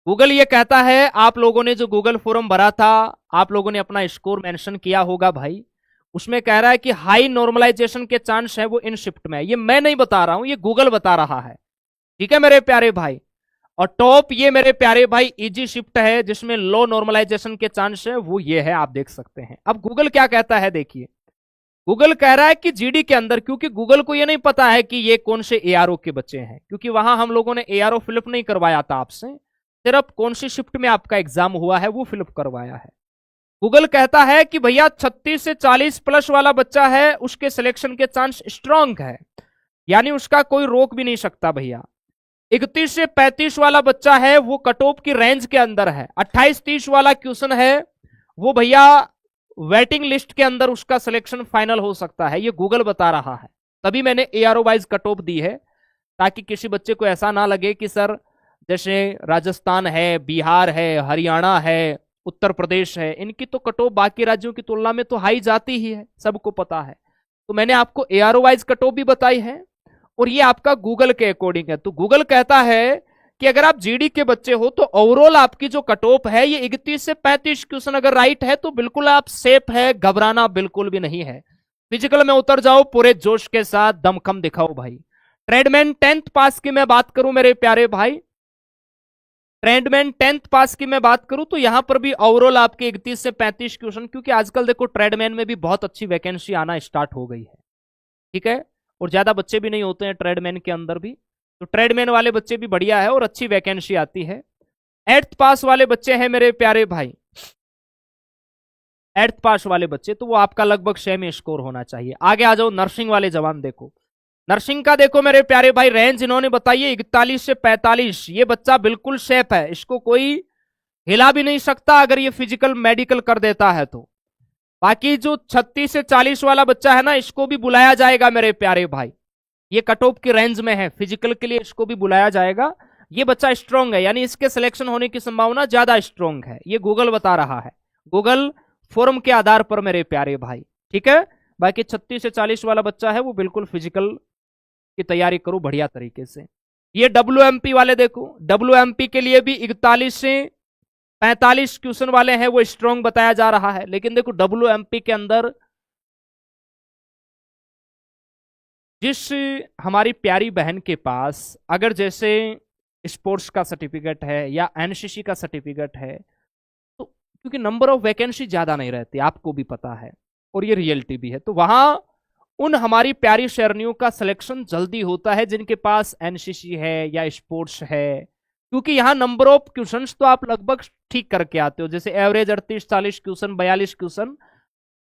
गूगल ये कहता है, आप लोगों ने जो गूगल फॉर्म भरा था, आप लोगों ने अपना स्कोर मेंशन किया होगा भाई, उसमें कह रहा है कि हाई नॉर्मलाइजेशन के चांस है वो इन शिफ्ट में। ये मैं नहीं बता रहा हूं, ये गूगल बता रहा है। ठीक है मेरे प्यारे भाई, और टॉप ये मेरे प्यारे भाई इजी शिफ्ट है जिसमें लो नॉर्मलाइजेशन के चांस है, वो ये है, आप देख सकते हैं। अब गूगल क्या कहता है देखिए, गूगल कह रहा है कि जीडी के अंदर, क्योंकि गूगल को ये नहीं पता है कि ये कौन से एआरओ के बच्चे हैं, क्योंकि वहां हम लोगों ने एआरओ फिलअप नहीं करवाया था आपसे, सिर्फ कौन सी शिफ्ट में आपका एग्जाम हुआ है वो फिलअप करवाया है। गूगल कहता है कि भैया 36 से 40 प्लस वाला बच्चा है, उसके सिलेक्शन के चांस स्ट्रांग है, यानी उसका कोई रोक भी नहीं सकता भैया। 31 से 35 वाला बच्चा है वो कट ऑफ की रेंज के अंदर है। 28-30 वाला क्वेश्चन है वो भैया वेटिंग लिस्ट के अंदर उसका सिलेक्शन फाइनल हो सकता है, ये गूगल बता रहा है। तभी मैंने ARO wise cut of the है, ताकि किसी बच्चे को ऐसा ना लगे कि सर जैसे राजस्थान है, बिहार है, हरियाणा है, उत्तर प्रदेश है, इनकी तो कट ऑफ बाकी राज्यों की तुलना में तो हाई जाती ही है, सबको पता है। तो मैंने आपको एआरओ वाइज कट ऑफ भी बताई है, और ये आपका गूगल के अकॉर्डिंग है। तो गूगल कहता है कि अगर आप जीडी के बच्चे हो तो ओवरऑल आपकी जो कट ऑफ है ये 31 से 35 क्वेश्चन अगर राइट है तो बिल्कुल आप सेफ है, घबराना बिल्कुल भी नहीं है। फिजिकल में उतर जाओ पूरे जोश के साथ, दमखम दिखाओ भाई। ट्रेडमैन 10th पास की मैं बात करूं मेरे प्यारे भाई, ट्रेडमैन 10th पास की मैं बात करूं तो यहां पर भी ओवरऑल आपके 31 से 35 क्वेश्चन, क्योंकि आजकल देखो ट्रेडमैन में भी बहुत अच्छी वैकेंसी आना स्टार्ट हो गई है, ठीक है, और ज्यादा बच्चे भी नहीं होते हैं ट्रेडमैन के अंदर भी, तो ट्रेडमैन वाले बच्चे भी बढ़िया है और अच्छी वैकेंसी आती है। 8th पास वाले बच्चे हैं मेरे प्यारे भाई, 8th पास वाले बच्चे, तो वो आपका लगभग सेम स्कोर होना चाहिए। आगे आ जाओ, नर्सिंग वाले जवान देखो, नर्सिंग का देखो मेरे प्यारे भाई, रेंज इन्होंने बताई है 41 से 45। ये बच्चा बिल्कुल सेफ है, इसको कोई हिला भी नहीं सकता अगर ये फिजिकल मेडिकल कर देता है तो। बाकी जो 36 से 40 वाला बच्चा है ना, इसको भी बुलाया जाएगा मेरे प्यारे भाई, ये कट ऑफ की रेंज में है, फिजिकल के लिए इसको भी बुलाया जाएगा। ये बच्चा स्ट्रांग है, यानी इसके सिलेक्शन होने की संभावना ज्यादा स्ट्रांग है, ये गूगल बता रहा है, गूगल फॉर्म के आधार पर मेरे प्यारे भाई, ठीक है। बाकी 36 से 40 वाला बच्चा है वो बिल्कुल फिजिकल की तैयारी करो बढ़िया तरीके से। ये WMP वाले देखो, WMP के लिए भी 41 से 45 क्वेश्चन वाले हैं, वो स्ट्रांग बताया जा रहा है। लेकिन देखो WMP के अंदर जिस हमारी प्यारी बहन के पास अगर जैसे स्पोर्ट्स का सर्टिफिकेट है या एनसीसी का सर्टिफिकेट है, तो क्योंकि नंबर ऑफ वैकेंसी ज्यादा नहीं रहती, आपको भी पता है और ये रियलिटी भी है, तो वहां उन हमारी प्यारी शेरनियों का सिलेक्शन जल्दी होता है जिनके पास एनसीसी है या स्पोर्ट्स है, क्योंकि यहां नंबर ऑफ क्वेश्चंस तो आप लगभग ठीक करके आते हो, जैसे एवरेज 38-40 क्वेश्चन 42 क्वेश्चन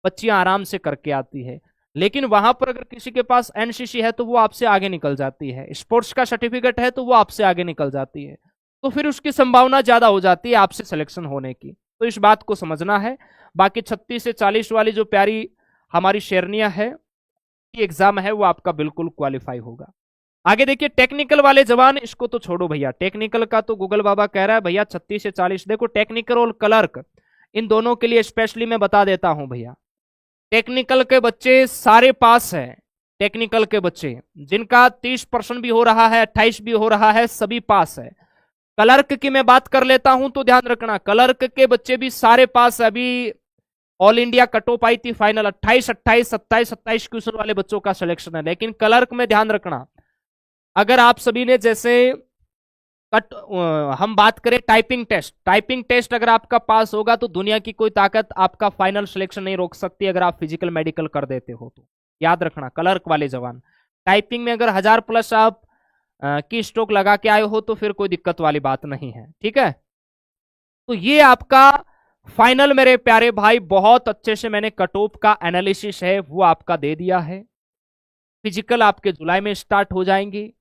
बच्चियां आराम से करके आती है। लेकिन वहां पर अगर किसी के पास एनसीसी है तो वो आपसे आगे निकल जाती है, स्पोर्ट्स का सर्टिफिकेट है तो वो आपसे आगे निकल जाती है, तो फिर उसकी संभावना ज्यादा हो जाती है आपसे सिलेक्शन होने की, तो इस बात को समझना है। बाकी 36 से 40 वाली जो प्यारी हमारी शेरनियां है, एग्जाम है वो आपका बिल्कुल क्वालिफाई होगा। आगे देखिए टेक्निकल वाले जवान, इसको तो छोड़ो भैया, टेक्निकल का तो गूगल बाबा कह रहा है भैया 36 से 40। देखो टेक्निकल और क्लर्क इन दोनों के लिए स्पेशली मैं बता देता हूं भैया, टेक्निकल के बच्चे सारे पास हैं, टेक्निकल के बच्चे जिनका 30% भी हो रहा है 28 भी हो रहा है सभी पास है। क्लर्क की मैं बात कर लेता हूं तो ध्यान रखना, क्लर्क के बच्चे भी सारे पास, अभी ऑल इंडिया कट ऑफ आई थी फाइनल 28 28 27 27 क्वेश्चन वाले बच्चों का सिलेक्शन है। लेकिन क्लर्क में ध्यान रखना, अगर आप सभी ने जैसे हम बात करें टाइपिंग टेस्ट अगर आपका पास होगा तो दुनिया की कोई ताकत आपका फाइनल सिलेक्शन नहीं रोक सकती, अगर आप फिजिकल मेडिकल कर देते हो तो याद रखना। क्लर्क वाले जवान टाइपिंग में अगर 1000+ आप की स्ट्रोक लगा के आए हो तो फिर कोई दिक्कत वाली बात नहीं है, ठीक है। तो ये आपका फाइनल मेरे प्यारे भाई, बहुत अच्छे से मैंने कट ऑफ का एनालिसिस है वो आपका दे दिया है। फिजिकल आपके जुलाई में स्टार्ट हो जाएंगे,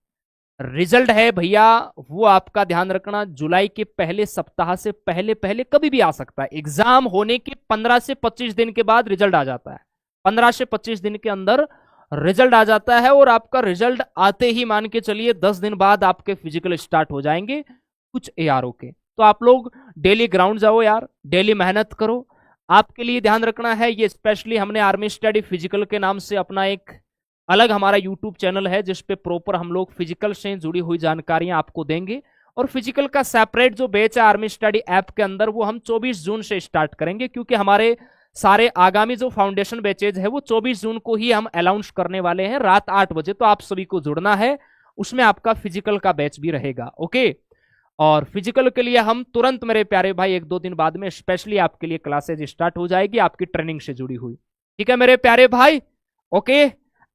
रिजल्ट है भैया वो आपका ध्यान रखना जुलाई के पहले सप्ताह से पहले पहले कभी भी आ सकता है, एग्जाम होने के 15 से 25 दिन के बाद रिजल्ट आ जाता है, 15 से 25 दिन के अंदर रिजल्ट आ जाता है, और आपका रिजल्ट आते ही मान के चलिए 10 दिन बाद आपके फिजिकल स्टार्ट हो जाएंगे कुछ एआरओ के। तो आप लोग डेली ग्राउंड जाओ यार, डेली मेहनत करो। आपके लिए ध्यान रखना है, ये स्पेशली हमने आर्मी स्टडी फिजिकल के नाम से अपना एक अलग हमारा यूट्यूब चैनल है जिसपे प्रॉपर हम लोग फिजिकल से जुड़ी हुई जानकारियां आपको देंगे, और फिजिकल का सेपरेट जो बैच है आर्मी स्टडी ऐप के अंदर वो हम 24 जून से स्टार्ट करेंगे, क्योंकि हमारे सारे आगामी जो फाउंडेशन बैचेज है वो 24 जून को ही हम अनाउंस करने वाले हैं रात 8 बजे। तो आप सभी को जुड़ना है, उसमें आपका फिजिकल का बैच भी रहेगा, ओके। और फिजिकल के लिए हम तुरंत मेरे प्यारे भाई 1-2 दिन बाद में स्पेशली आपके लिए क्लासेज स्टार्ट हो जाएगी आपकी ट्रेनिंग से जुड़ी हुई, ठीक है मेरे प्यारे भाई, ओके।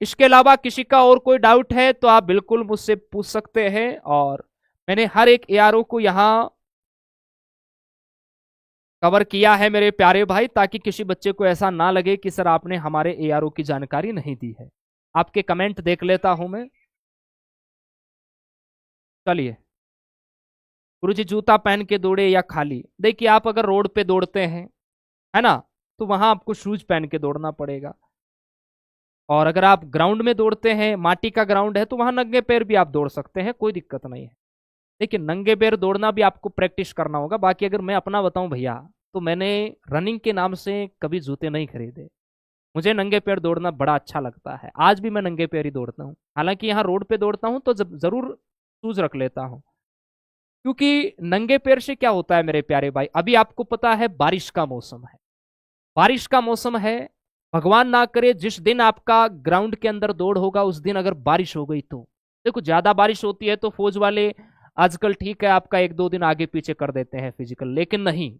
इसके अलावा किसी का और कोई डाउट है तो आप बिल्कुल मुझसे पूछ सकते हैं, और मैंने हर एक एआरओ को यहां कवर किया है मेरे प्यारे भाई, ताकि किसी बच्चे को ऐसा ना लगे कि सर आपने हमारे एआरओ की जानकारी नहीं दी है। आपके कमेंट देख लेता हूं मैं। चलिए, गुरुजी जूता पहन के दौड़े या खाली? देखिए आप अगर रोड पे दौड़ते हैं है ना, तो वहां आपको शूज पहन के दौड़ना पड़ेगा, और अगर आप ग्राउंड में दौड़ते हैं माटी का ग्राउंड है तो वहां नंगे पैर भी आप दौड़ सकते हैं, कोई दिक्कत नहीं है। लेकिन नंगे पैर दौड़ना भी आपको प्रैक्टिस करना होगा। बाकी अगर मैं अपना बताऊं भैया, तो मैंने रनिंग के नाम से कभी जूते नहीं खरीदे, मुझे नंगे पैर दौड़ना बड़ा अच्छा लगता है, आज भी मैं नंगे पैर ही दौड़ता हूँ। हालांकि यहाँ रोड पे दौड़ता हूँ तो जरूर शूज रख लेता हूँ, क्योंकि नंगे पैर से क्या होता है मेरे प्यारे भाई, अभी आपको पता है बारिश का मौसम है, बारिश का मौसम है, भगवान ना करे जिस दिन आपका ग्राउंड के अंदर दौड़ होगा उस दिन अगर बारिश हो गई तो देखो, ज्यादा बारिश होती है तो फौज वाले आजकल ठीक है आपका 1-2 दिन आगे पीछे कर देते हैं फिजिकल, लेकिन नहीं,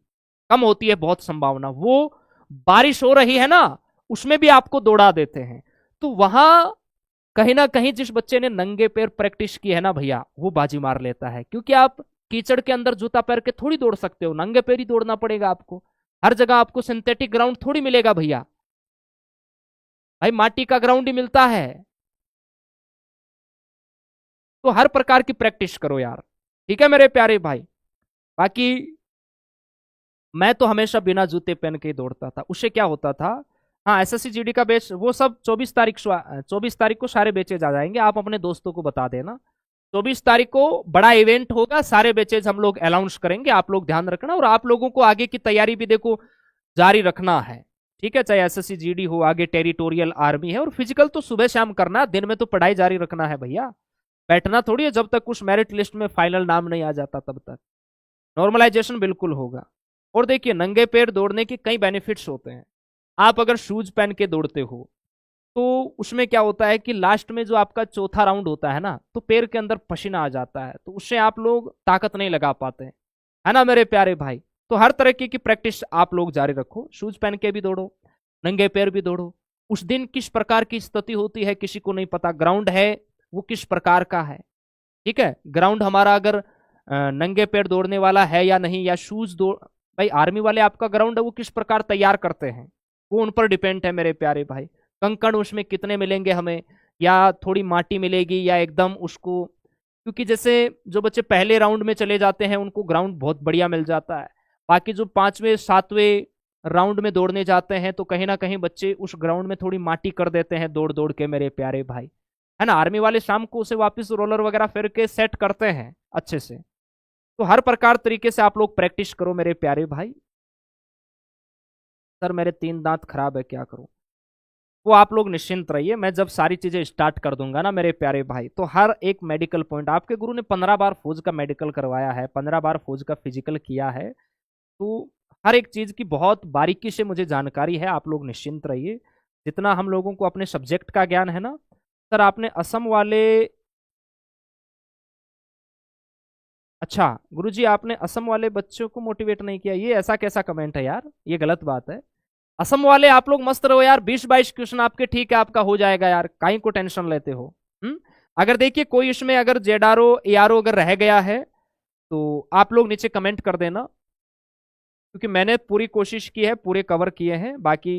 कम होती है बहुत संभावना। वो बारिश हो रही है ना, उसमें भी आपको दौड़ा देते हैं। तो वहां कहीं ना कहीं जिस बच्चे ने नंगे पैर प्रैक्टिस की है ना भैया, वो बाजी मार लेता है, क्योंकि आप कीचड़ के अंदर जूता पैर के थोड़ी दौड़ सकते हो, नंगे पैर ही दौड़ना पड़ेगा आपको। हर जगह आपको सिंथेटिक ग्राउंड थोड़ी मिलेगा भैया, भाई माटी का ग्राउंड ही मिलता है। तो हर प्रकार की प्रैक्टिस करो यार, ठीक है मेरे प्यारे भाई। बाकी मैं तो हमेशा बिना जूते पहन के ही दौड़ता था। उससे क्या होता था, हाँ एसएससी जीडी का बैच वो सब 24 तारीख को सारे बैचेज आ जाएंगे, आप अपने दोस्तों को बता देना। 24 तारीख को बड़ा इवेंट होगा, सारे बैचेज हम लोग अनाउंस करेंगे, आप लोग ध्यान रखना। और आप लोगों को आगे की तैयारी भी देखो जारी रखना है, ठीक है, चाहे एसएससी जीडी हो, आगे टेरिटोरियल आर्मी है। और फिजिकल तो सुबह शाम करना, दिन में तो पढ़ाई जारी रखना है भैया, बैठना थोड़ी है जब तक उस मेरिट लिस्ट में फाइनल नाम नहीं आ जाता, तब तक नॉर्मलाइजेशन बिल्कुल होगा। और देखिए नंगे पैर दौड़ने के कई बेनिफिट्स होते हैं। आप अगर शूज पहन के दौड़ते हो तो उसमें क्या होता है कि लास्ट में जो आपका चौथा राउंड होता है ना, तो पैर के अंदर पसीना आ जाता है, तो उससे आप लोग ताकत नहीं लगा पाते हैं, है ना मेरे प्यारे भाई। तो हर तरीके की प्रैक्टिस आप लोग जारी रखो, शूज पहन के भी दौड़ो, नंगे पैर भी दौड़ो। उस दिन किस प्रकार की स्थिति होती है किसी को नहीं पता, ग्राउंड है वो किस प्रकार का है, ठीक है। ग्राउंड हमारा अगर नंगे पैर दौड़ने वाला है या नहीं, या शूज दौड़, भाई आर्मी वाले आपका ग्राउंड है वो किस प्रकार तैयार करते हैं, वो उन पर डिपेंड है मेरे प्यारे भाई। कंकड़ उसमें कितने मिलेंगे हमें, या थोड़ी माटी मिलेगी, या एकदम उसको, क्योंकि जैसे जो बच्चे पहले राउंड में चले जाते हैं उनको ग्राउंड बहुत बढ़िया मिल जाता है, बाकी जो 5वें 7वें राउंड में दौड़ने जाते हैं तो कहीं ना कहीं बच्चे उस ग्राउंड में थोड़ी माटी कर देते हैं दौड़ दौड़ के मेरे प्यारे भाई, है ना। आर्मी वाले शाम को उसे वापस रोलर वगैरह फिर के सेट करते हैं अच्छे से। तो हर प्रकार तरीके से आप लोग प्रैक्टिस करो मेरे प्यारे भाई। सर मेरे 3 दांत खराब है क्या करूं, वो आप लोग निश्चिंत रहिए, मैं जब सारी चीजें स्टार्ट कर दूंगा ना मेरे प्यारे भाई, तो हर एक मेडिकल पॉइंट, आपके गुरु ने 15 बार फौज का मेडिकल करवाया है, 15 बार फौज का फिजिकल किया है, तो हर एक चीज की बहुत बारीकी से मुझे जानकारी है, आप लोग निश्चिंत रहिए। जितना हम लोगों को अपने सब्जेक्ट का ज्ञान है ना, सर आपने असम वाले, अच्छा गुरुजी आपने असम वाले बच्चों को मोटिवेट नहीं किया, ये ऐसा कैसा कमेंट है यार, ये गलत बात है। असम वाले आप लोग मस्त रहो यार, 20-22 क्वेश्चन आपके ठीक है, आपका हो जाएगा यार, काहे को टेंशन लेते हो। अगर देखिए कोई इसमें अगर जेडारो एआरओ अगर रह गया है तो आप लोग नीचे कमेंट कर देना, क्योंकि मैंने पूरी कोशिश की है, पूरे कवर किए हैं। बाकी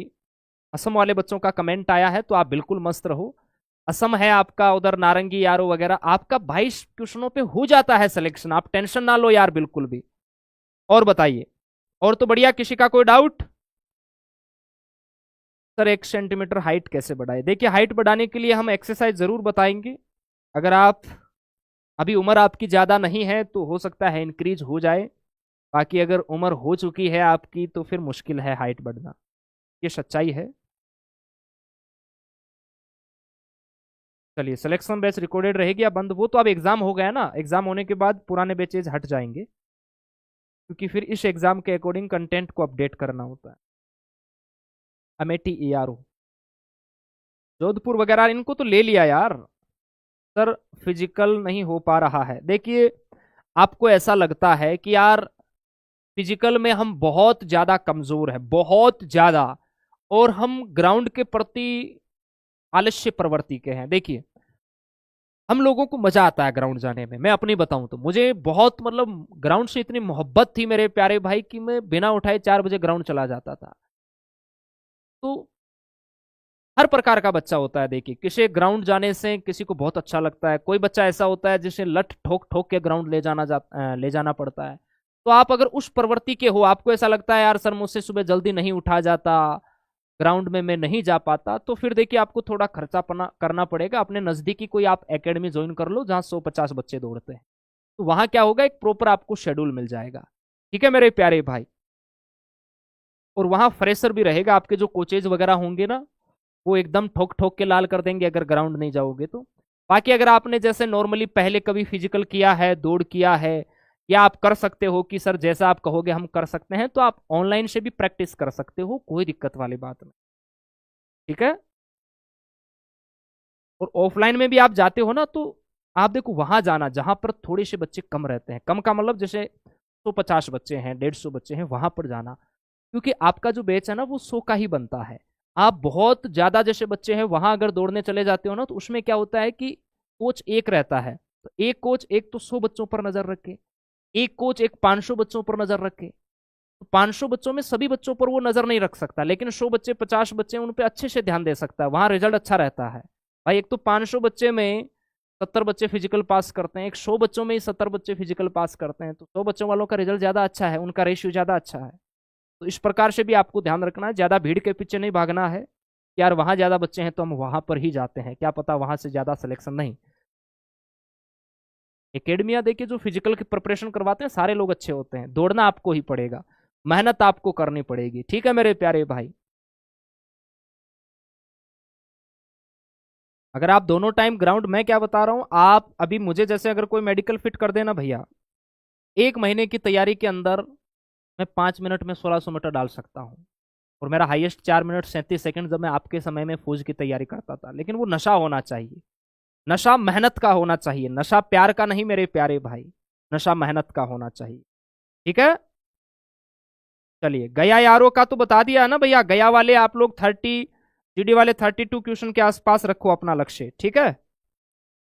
असम वाले बच्चों का कमेंट आया है तो आप बिल्कुल मस्त रहो। असम है आपका, उधर नारंगी यारो वगैरह, आपका 22 क्वेश्चनों पे हो जाता है सिलेक्शन, आप टेंशन ना लो यार बिल्कुल भी। और बताइए, और तो बढ़िया, किसी का कोई डाउट। सर 1 सेंटीमीटर हाइट कैसे बढ़ाए, देखिए हाइट बढ़ाने के लिए हम एक्सरसाइज जरूर बताएंगे। अगर आप अभी उम्र आपकी ज्यादा नहीं है तो हो सकता है इंक्रीज हो जाए, बाकी अगर उम्र हो चुकी है आपकी तो फिर मुश्किल है हाइट बढ़ना, ये सच्चाई है। चलिए सिलेक्शन बैच रिकॉर्डेड रहेगी या बंद, वो तो अब एग्जाम हो गया ना, एग्जाम होने के बाद पुराने बैचेज हट जाएंगे, क्योंकि फिर इस एग्जाम के अकॉर्डिंग कंटेंट को अपडेट करना होता है। अमेठी एआरओ जोधपुर वगैरह इनको तो ले लिया यार, सर फिजिकल नहीं हो पा रहा है। देखिए आपको ऐसा लगता है कि यार फिजिकल में हम बहुत ज्यादा कमजोर है, बहुत ज्यादा, और हम ग्राउंड के प्रति आलस्य प्रवृत्ति के हैं। देखिए हम लोगों को मजा आता है ग्राउंड जाने में, मैं अपनी बताऊं तो मुझे बहुत, मतलब ग्राउंड से इतनी मोहब्बत थी मेरे प्यारे भाई कि मैं बिना उठाए 4 बजे ग्राउंड चला जाता था। तो हर प्रकार का बच्चा होता है, देखिए किसी ग्राउंड जाने से किसी को बहुत अच्छा लगता है, कोई बच्चा ऐसा होता है जिसे लठ ठोक ठोक के ग्राउंड ले जाना पड़ता है। तो आप अगर उस प्रवृत्ति के हो, आपको ऐसा लगता है यार सर मुझसे सुबह जल्दी नहीं उठा जाता, ग्राउंड में मैं नहीं जा पाता, तो फिर देखिए आपको थोड़ा खर्चा करना पड़ेगा, अपने नजदीकी कोई आप एकेडमी ज्वाइन कर लो जहां 150 बच्चे दौड़ते हैं, तो वहां क्या होगा, एक प्रॉपर आपको शेड्यूल मिल जाएगा, ठीक है मेरे प्यारे भाई। और वहां फ्रेशर भी रहेगा, आपके जो कोचेज वगैरह होंगे ना, वो एकदम ठोक ठोक के लाल कर देंगे अगर ग्राउंड नहीं जाओगे तो। बाकी अगर आपने जैसे नॉर्मली पहले कभी फिजिकल किया है, दौड़ किया है, या आप कर सकते हो कि सर जैसा आप कहोगे हम कर सकते हैं, तो आप ऑनलाइन से भी प्रैक्टिस कर सकते हो, कोई दिक्कत वाली बात नहीं, ठीक है। और ऑफलाइन में भी आप जाते हो ना, तो आप देखो वहां जाना जहां पर थोड़े से बच्चे कम रहते हैं, कम का मतलब जैसे 150 बच्चे हैं, 150 बच्चे हैं, वहां पर जाना, क्योंकि आपका जो बैच है ना वो 100 का ही बनता है। आप बहुत ज्यादा जैसे बच्चे हैं वहां अगर दौड़ने चले जाते हो ना, तो उसमें क्या होता है कि कोच एक रहता है, तो एक कोच एक तो 100 बच्चों पर नजर रखे, एक कोच एक 500 बच्चों पर नजर रखे। तो 500 बच्चों में सभी बच्चों पर वो नजर नहीं रख सकता, लेकिन 100 बच्चे 50 बच्चे उन पर अच्छे से ध्यान दे सकता है, वहां रिजल्ट अच्छा रहता है। भाई एक तो 500 बच्चे में 70 बच्चे फिजिकल पास करते हैं, एक 100 बच्चों में ही 70 बच्चे फिजिकल पास करते हैं, तो 100 बच्चों वालों का रिजल्ट ज्यादा अच्छा है, उनका रेशियो ज्यादा अच्छा है। तो इस प्रकार से भी आपको ध्यान रखना है, ज्यादा भीड़ के पीछे नहीं भागना है, यार वहां ज्यादा बच्चे हैं तो हम वहां पर ही जाते हैं, क्या पता वहां से ज्यादा सिलेक्शन नहीं। एकेडमिया देखिए जो फिजिकल की प्रिपरेशन करवाते हैं सारे लोग अच्छे होते हैं, दौड़ना आपको ही पड़ेगा, मेहनत आपको करनी पड़ेगी, ठीक है मेरे प्यारे भाई। अगर आप दोनों टाइम ग्राउंड, मैं क्या बता रहा हूं, आप अभी मुझे जैसे अगर कोई मेडिकल फिट कर देना भैया, 1 महीने की तैयारी के अंदर मैं 5 मिनट में 1600 मीटर डाल सकता हूँ। और मेरा हाईएस्ट 4 मिनट 37 सेकंड जब मैं आपके समय में फौज की तैयारी करता था। लेकिन वो नशा होना चाहिए, नशा मेहनत का होना चाहिए, नशा प्यार का नहीं मेरे प्यारे भाई, नशा मेहनत का होना चाहिए, ठीक है। चलिए गया यारों का तो बता दिया ना भैया, गया वाले आप लोग 30, जीडी वाले 32 क्वेश्चन के आसपास रखो अपना लक्ष्य, ठीक है।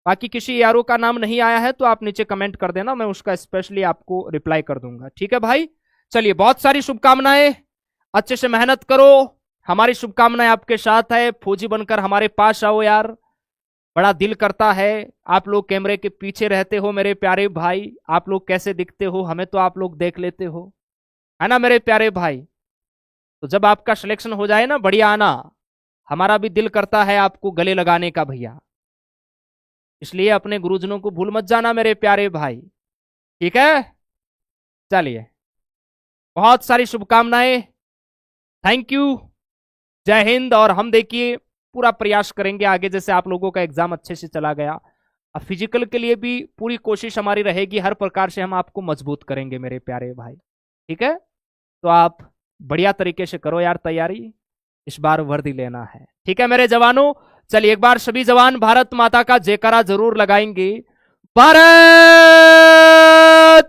बाकी किसी यारों का नाम नहीं आया है तो आप नीचे कमेंट कर देना, मैं उसका स्पेशली आपको रिप्लाई कर दूंगा, ठीक है भाई। चलिए बहुत सारी शुभकामनाएं, अच्छे से मेहनत करो, हमारी शुभकामनाएं आपके साथ है, फौजी बनकर हमारे पास आओ यार, बड़ा दिल करता है। आप लोग कैमरे के पीछे रहते हो मेरे प्यारे भाई, आप लोग कैसे दिखते हो हमें तो आप लोग देख लेते हो, है ना मेरे प्यारे भाई। तो जब आपका सिलेक्शन हो जाए ना बढ़िया आना, हमारा भी दिल करता है आपको गले लगाने का भैया, इसलिए अपने गुरुजनों को भूल मत जाना मेरे प्यारे भाई, ठीक है। चलिए बहुत सारी शुभकामनाएं, थैंक यू, जय हिंद। और हम देखिए पूरा प्रयास करेंगे आगे, जैसे आप लोगों का एग्जाम अच्छे से चला गया, अब फिजिकल के लिए भी पूरी कोशिश हमारी रहेगी, हर प्रकार से हम आपको मजबूत करेंगे मेरे प्यारे भाई, ठीक है। तो आप बढ़िया तरीके से करो यार तैयारी, इस बार वर्दी लेना है, ठीक है मेरे जवानों। चलिए एक बार सभी जवान भारत माता का जयकारा जरूर लगाएंगे, भारत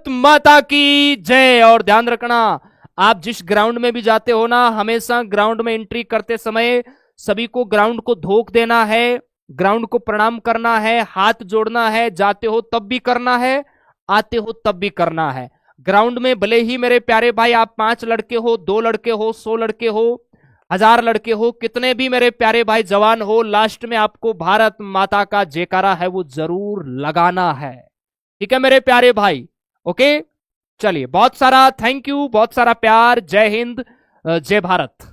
माता की जय। और ध्यान रखना आप जिस ग्राउंड में भी जाते हो ना, हमेशा ग्राउंड में एंट्री करते समय सभी को ग्राउंड को धोख देना है, ग्राउंड को प्रणाम करना है, हाथ जोड़ना है, जाते हो तब भी करना है, आते हो तब भी करना है। ग्राउंड में भले ही मेरे प्यारे भाई आप 5 लड़के हो, 2 लड़के हो, 100 लड़के हो, 1000 लड़के हो, कितने भी मेरे प्यारे भाई जवान हो, लास्ट में आपको भारत माता का जयकारा है वो जरूर लगाना है, ठीक है मेरे प्यारे भाई, ओके। चलिए बहुत सारा थैंक यू, बहुत सारा प्यार, जय हिंद, जय भारत।